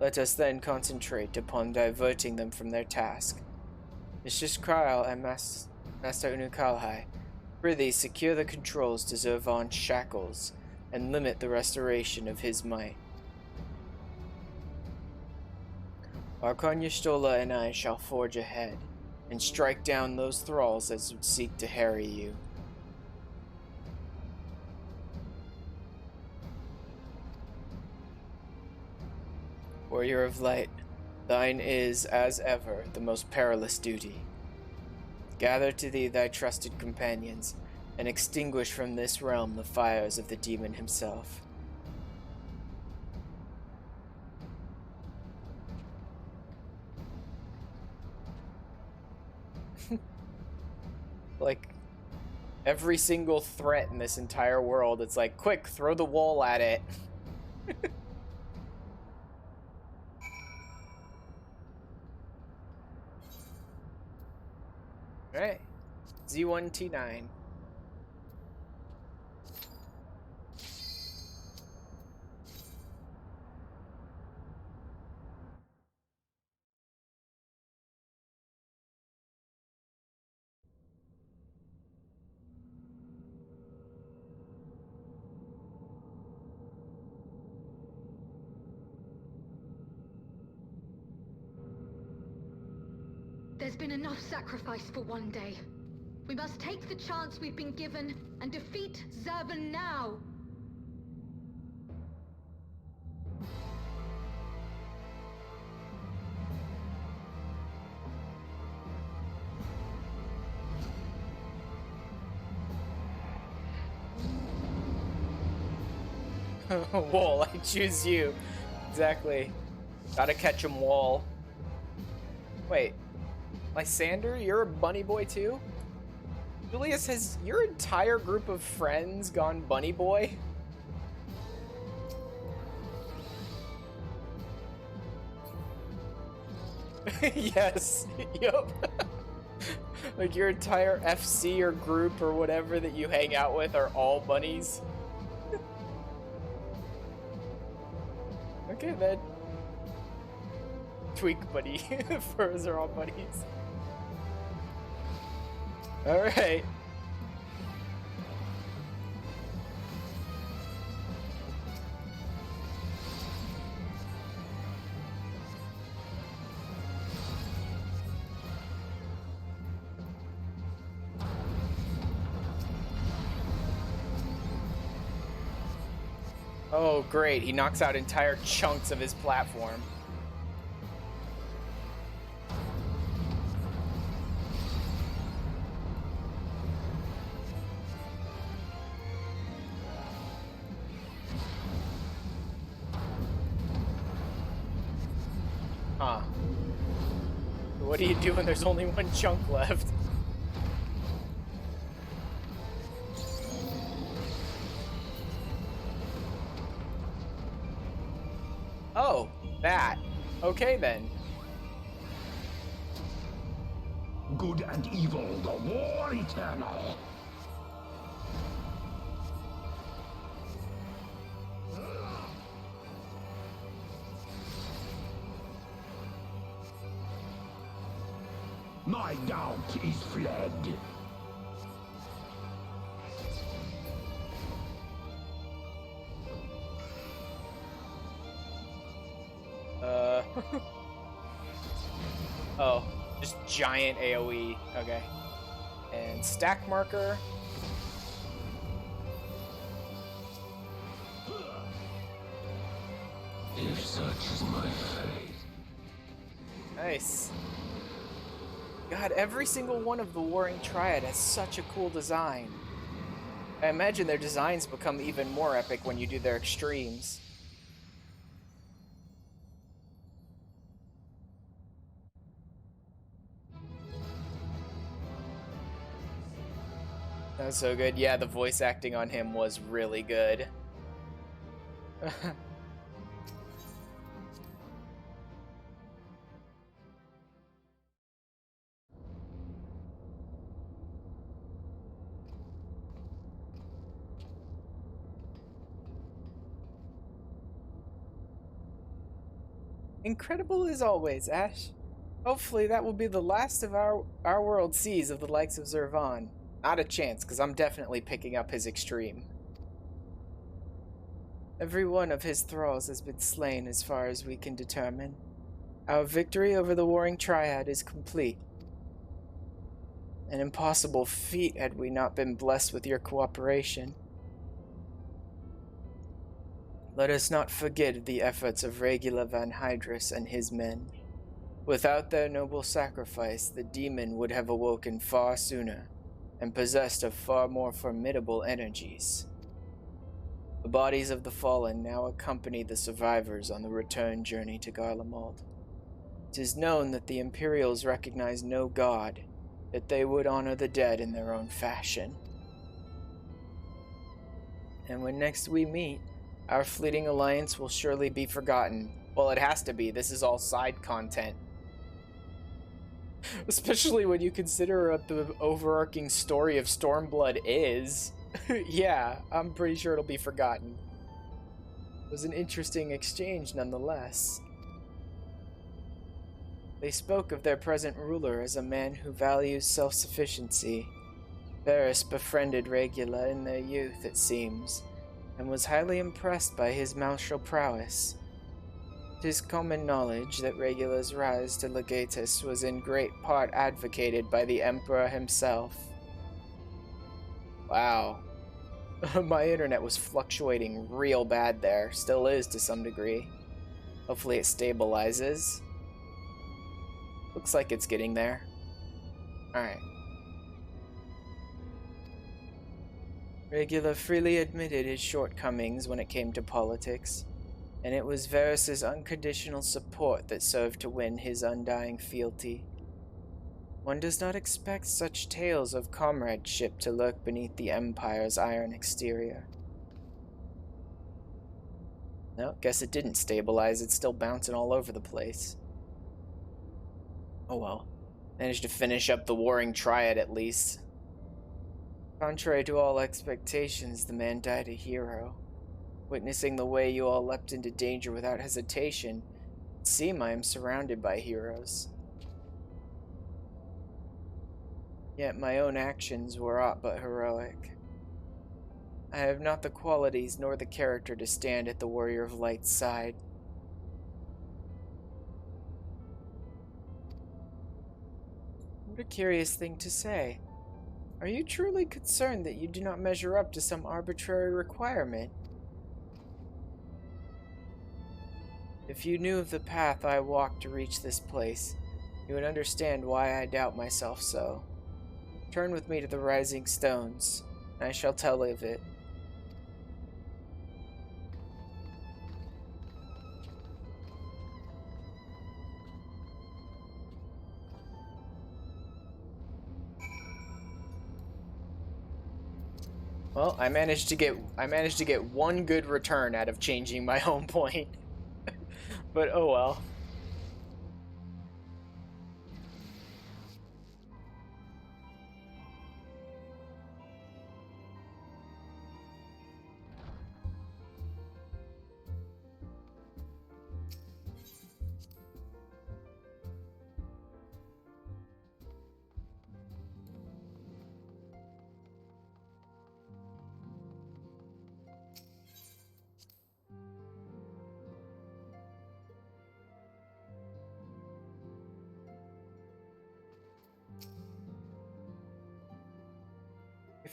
Let us then concentrate upon diverting them from their task. Mistress Krile and Master Unukalhai, prithee secure the controls to Zervan's shackles and limit the restoration of his might. Archon Y'shtola and I shall forge ahead and strike down those thralls that would seek to harry you. Warrior of Light, thine is, as ever, the most perilous duty. Gather to thee thy trusted companions, and extinguish from this realm the fires of the demon himself. Like, every single threat in this entire world, it's like, quick, throw the wall at it. Right. Z1T9. There's been enough sacrifice for one day. We must take the chance we've been given and defeat Zurban now. Wall, I choose you. Exactly. Gotta catch 'em, Wall. Wait. Lysander, you're a bunny boy too? Julius, has your entire group of friends gone bunny boy? Yes. Yup. Like your entire FC or group or whatever that you hang out with are all bunnies. Okay then. Tweak buddy. Furs are all buddies. Alright. Oh, great. He knocks out entire chunks of his platform. Huh. What do you do when there's only one chunk left? Oh, that. Okay then. Good and evil, the war eternal. My doubt is fled. Oh, just giant AoE. Okay. And stack marker. If such is my fate. Nice. God, every single one of the Warring Triad has such a cool design. I imagine their designs become even more epic when you do their extremes. That was so good. Yeah, the voice acting on him was really good. Incredible as always, Ash. Hopefully that will be the last of our world sees of the likes of Zurvan. Not a chance, because I'm definitely picking up his extreme. Every one of his thralls has been slain as far as we can determine. Our victory over the Warring Triad is complete. An impossible feat had we not been blessed with your cooperation. Let us not forget the efforts of Regula van Hydrus and his men. Without their noble sacrifice, the demon would have awoken far sooner, and possessed of far more formidable energies. The bodies of the fallen now accompany the survivors on the return journey to Garlemald. It is known that the Imperials recognize no god, that they would honor the dead in their own fashion. And when next we meet, our fleeting alliance will surely be forgotten. Well, it has to be. This is all side content. Especially when you consider what the overarching story of Stormblood is. Yeah, I'm pretty sure it'll be forgotten. It was an interesting exchange nonetheless. They spoke of their present ruler as a man who values self-sufficiency. Varys befriended Regula in their youth, it seems, and was highly impressed by his martial prowess. It is common knowledge that Regula's rise to legatus was in great part advocated by the Emperor himself. Wow. My internet was fluctuating real bad there. Still is to some degree. Hopefully it stabilizes. Looks like it's getting there. Alright. Regula freely admitted his shortcomings when it came to politics, and it was Varys' unconditional support that served to win his undying fealty. One does not expect such tales of comradeship to lurk beneath the Empire's iron exterior. No, guess it didn't stabilize. It's still bouncing all over the place. Oh well. Managed to finish up the Warring Triad at least. Contrary to all expectations, the man died a hero. Witnessing the way you all leapt into danger without hesitation, it seems I am surrounded by heroes. Yet my own actions were aught but heroic. I have not the qualities nor the character to stand at the Warrior of Light's side. What a curious thing to say. Are you truly concerned that you do not measure up to some arbitrary requirement? If you knew of the path I walked to reach this place, you would understand why I doubt myself so. Turn with me to the Rising Stones, and I shall tell of it. Well, I managed to get one good return out of changing my home point. But oh well.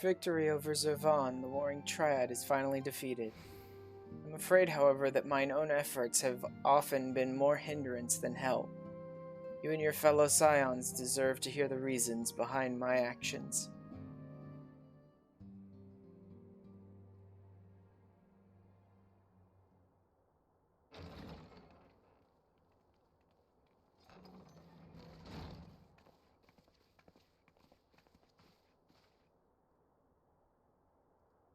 Victory over Zervan, the Warring Triad, is finally defeated. I'm afraid, however, that mine own efforts have often been more hindrance than help. You and your fellow scions deserve to hear the reasons behind my actions.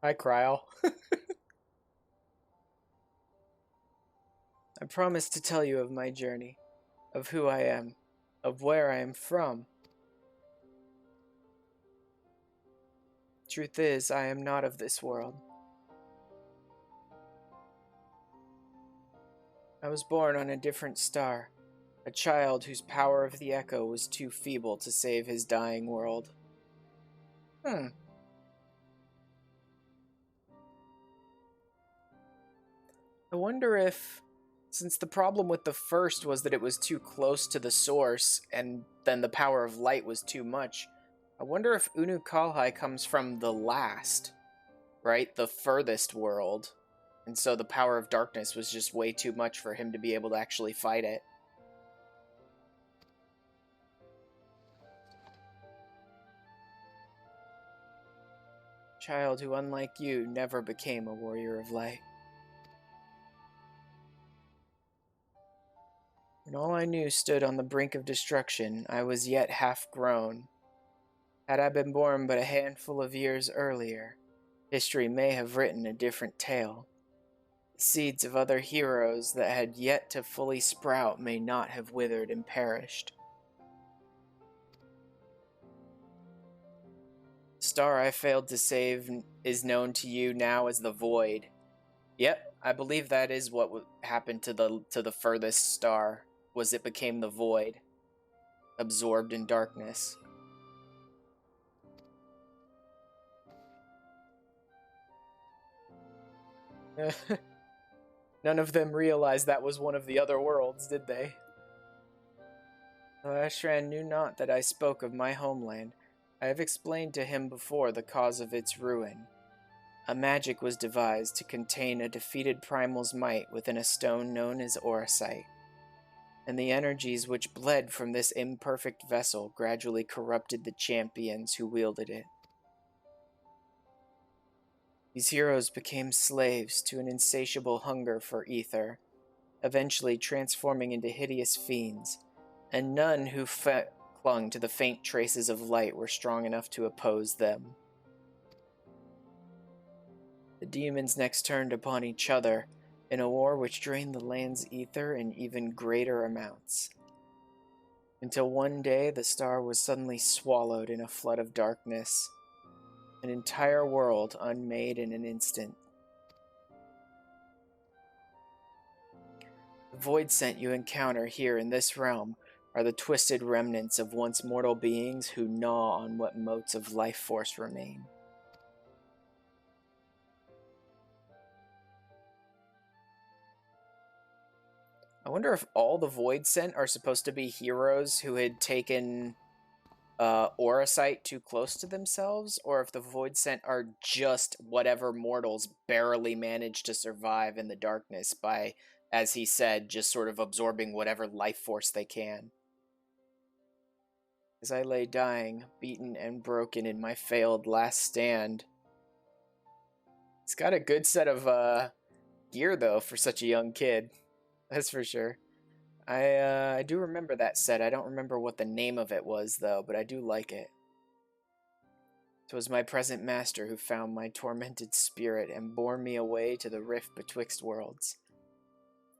Hi, Kryl. I promise to tell you of my journey, of who I am, of where I am from. Truth is, I am not of this world. I was born on a different star, a child whose power of the echo was too feeble to save his dying world. I wonder if, since the problem with the first was that it was too close to the source, and then the power of light was too much, I wonder if Unu Kalhai comes from the last, right? The furthest world. And so the power of darkness was just way too much for him to be able to actually fight it. Child who, unlike you, never became a warrior of light. When all I knew stood on the brink of destruction, I was yet half grown. Had I been born but a handful of years earlier, history may have written a different tale. The seeds of other heroes that had yet to fully sprout may not have withered and perished. star I failed to save is known to you now as the Void. Yep, I believe that is what happened to the furthest star, was it became the Void, absorbed in darkness. None of them realized that was one of the other worlds, did they? Ashran knew not that I spoke of my homeland. I have explained to him before the cause of its ruin. A magic was devised to contain a defeated primal's might within a stone known as Orosite, and the energies which bled from this imperfect vessel gradually corrupted the champions who wielded it. These heroes became slaves to an insatiable hunger for ether, eventually transforming into hideous fiends, and none who clung to the faint traces of light were strong enough to oppose them. The demons next turned upon each other in a war which drained the land's ether in even greater amounts, until one day the star was suddenly swallowed in a flood of darkness, an entire world unmade in an instant. The void scent you encounter here in this realm are the twisted remnants of once mortal beings who gnaw on what motes of life force remain. I wonder if all the void scent are supposed to be heroes who had taken Orosite too close to themselves, or if the void scent are just whatever mortals barely managed to survive in the darkness by, as he said, just sort of absorbing whatever life force they can. As I lay dying, beaten and broken in my failed last stand. He's got a good set of gear, though, for such a young kid. That's for sure. I do remember that set. I don't remember what the name of it was, though, but I do like it. 'Twas my present master who found my tormented spirit and bore me away to the rift betwixt worlds.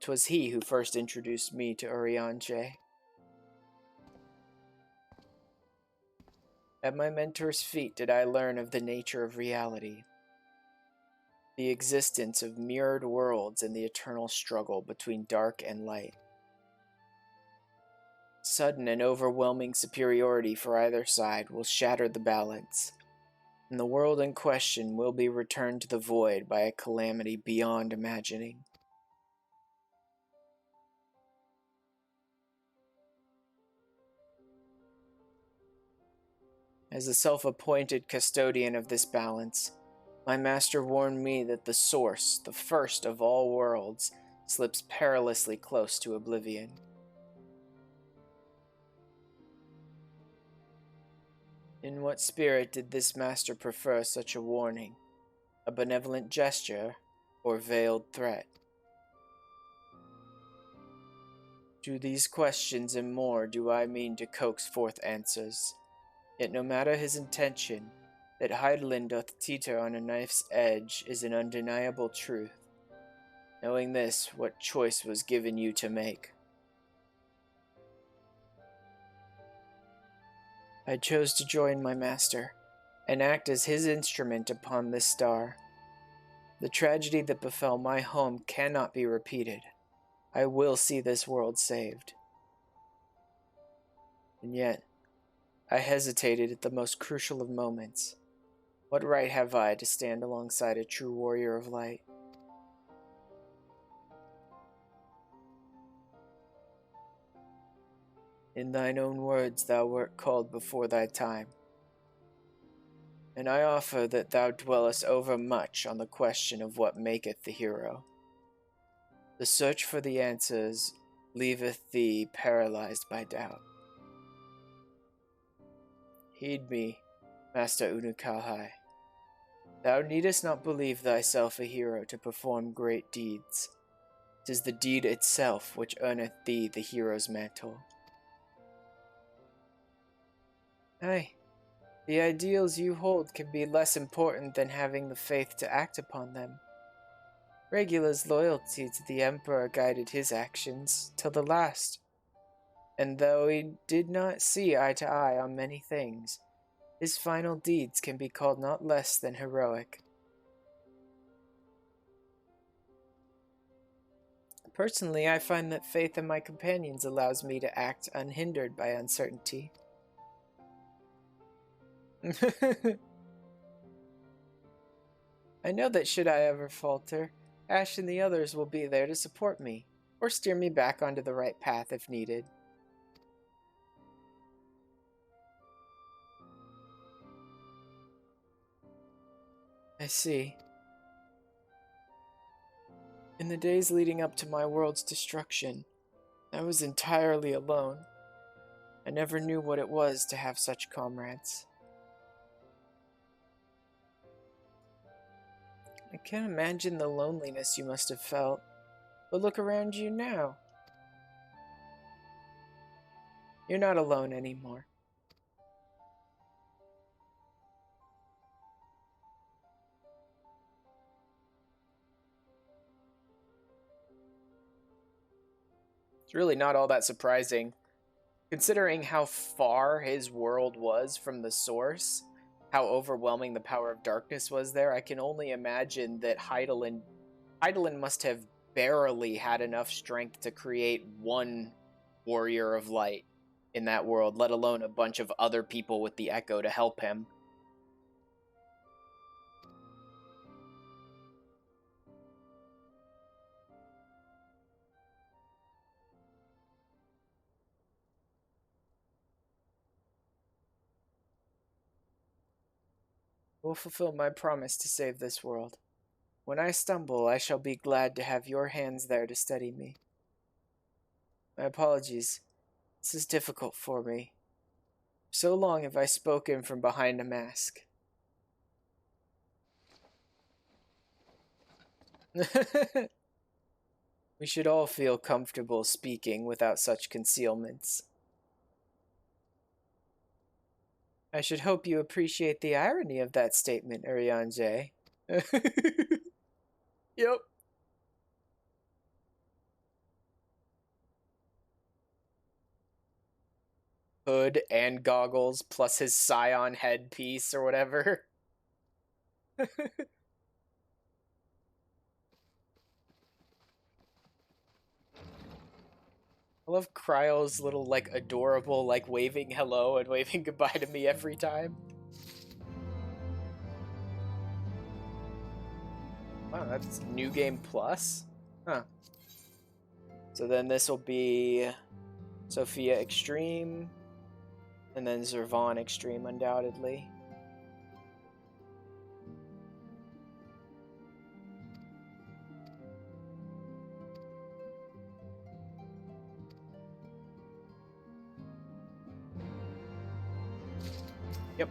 'Twas he who first introduced me to Urianger. At my mentor's feet did I learn of the nature of reality, the existence of mirrored worlds and the eternal struggle between dark and light. Sudden and overwhelming superiority for either side will shatter the balance, and the world in question will be returned to the void by a calamity beyond imagining. As a self-appointed custodian of this balance, my master warned me that the source, the first of all worlds, slips perilously close to oblivion. In what spirit did this master prefer such a warning? A benevolent gesture, or veiled threat? To these questions and more do I mean to coax forth answers. Yet no matter his intention, that Heidelin doth teeter on a knife's edge is an undeniable truth. Knowing this, what choice was given you to make? I chose to join my master, and act as his instrument upon this star. The tragedy that befell my home cannot be repeated. I will see this world saved. And yet, I hesitated at the most crucial of moments. What right have I to stand alongside a true warrior of light? In thine own words thou wert called before thy time, and I offer that thou dwellest overmuch on the question of what maketh the hero. The search for the answers leaveth thee paralyzed by doubt. Heed me, Master Unukalhai. Thou needest not believe thyself a hero to perform great deeds. 'Tis the deed itself which earneth thee the hero's mantle. Aye, the ideals you hold can be less important than having the faith to act upon them. Regula's loyalty to the Emperor guided his actions till the last, and though he did not see eye to eye on many things, His final deeds can be called not less than heroic. Personally, I find that faith in my companions allows me to act unhindered by uncertainty. I know that should I ever falter, Ash and the others will be there to support me, or steer me back onto the right path if needed. I see. In the days leading up to my world's destruction, I was entirely alone. I never knew what it was to have such comrades. I can't imagine the loneliness you must have felt, but look around you now. You're not alone anymore. It's really not all that surprising, considering how far his world was from the source, how overwhelming the power of darkness was there. I can only imagine that Hydaelyn must have barely had enough strength to create one warrior of light in that world, let alone a bunch of other people with the Echo to help him. I will fulfill my promise to save this world. When I stumble, I shall be glad to have your hands there to steady me. My apologies. This is difficult for me. So long have I spoken from behind a mask. We should all feel comfortable speaking without such concealments. I should hope you appreciate the irony of that statement, Urianger. Yep. Hood and goggles plus his scion headpiece or whatever. I love Cryo's little, like, adorable, like, waving hello and waving goodbye to me every time. Wow, that's New Game Plus? Huh. So then this will be Sophia Extreme, and then Zervan Extreme, undoubtedly. Yep.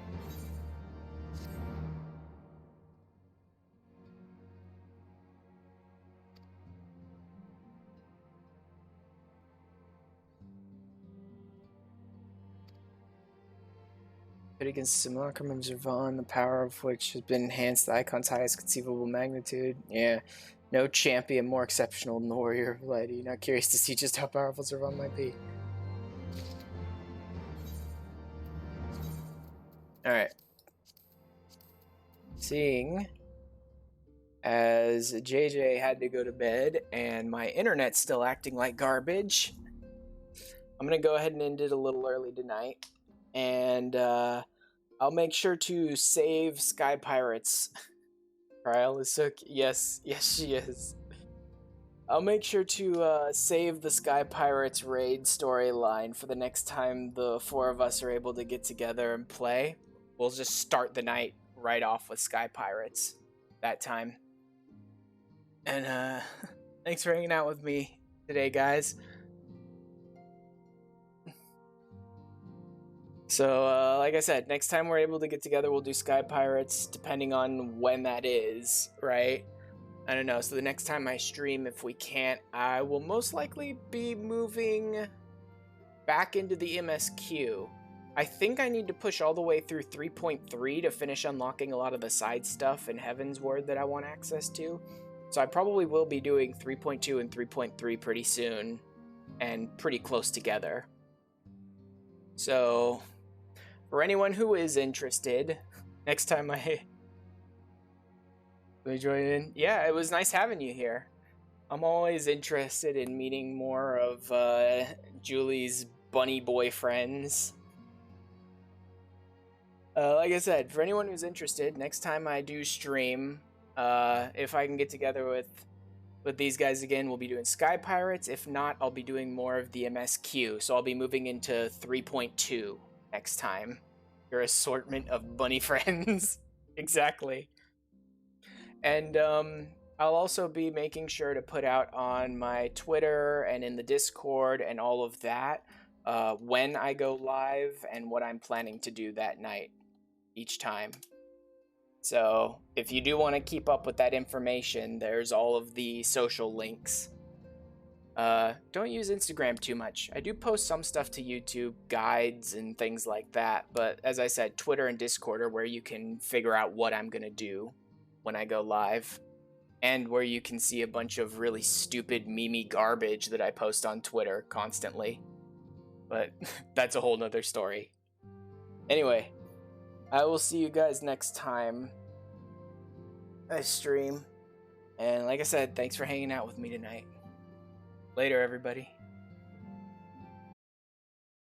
Pit against Simulacrum of Zervan, the power of which has been enhanced to the icon's highest conceivable magnitude. Yeah. No champion more exceptional than the Warrior of Light. Are you not curious to see just how powerful Zervan might be? Alright. Seeing as JJ had to go to bed and my internet's still acting like garbage, I'm going to go ahead and end it a little early tonight. And I'll make sure to save Sky Pirates. Cryle is so... Yes, she is. I'll make sure to save the Sky Pirates raid storyline for the next time the four of us are able to get together and play. We'll just start the night right off with Sky Pirates that time. And thanks for hanging out with me today, guys. So, like I said, next time we're able to get together, we'll do Sky Pirates, depending on when that is, right? I don't know. So the next time I stream, if we can't, I will most likely be moving back into the MSQ. I think I need to push all the way through 3.3 to finish unlocking a lot of the side stuff in Heaven's Word that I want access to. So I probably will be doing 3.2 and 3.3 pretty soon, and pretty close together. So For anyone who is interested, next time I join in, yeah, it was nice having you here. I'm always interested in meeting more of Julie's bunny boyfriends. Like I said, for anyone who's interested, next time I do stream, if I can get together with these guys again, we'll be doing Sky Pirates. If not, I'll be doing more of the MSQ. So I'll be moving into 3.2 next time. Your assortment of bunny friends. Exactly. And I'll also be making sure to put out on my Twitter and in the Discord and all of that when I go live and what I'm planning to do that night each time. So if you do want to keep up with that information, there's all of the social links. Don't use Instagram too much. I do post some stuff to YouTube, guides and things like that. But as I said, Twitter and Discord are where you can figure out what I'm going to do when I go live. And where you can see a bunch of really stupid meme garbage that I post on Twitter constantly. But that's a whole nother story. Anyway, I will see you guys next time I stream. And like I said, thanks for hanging out with me tonight. Later, everybody.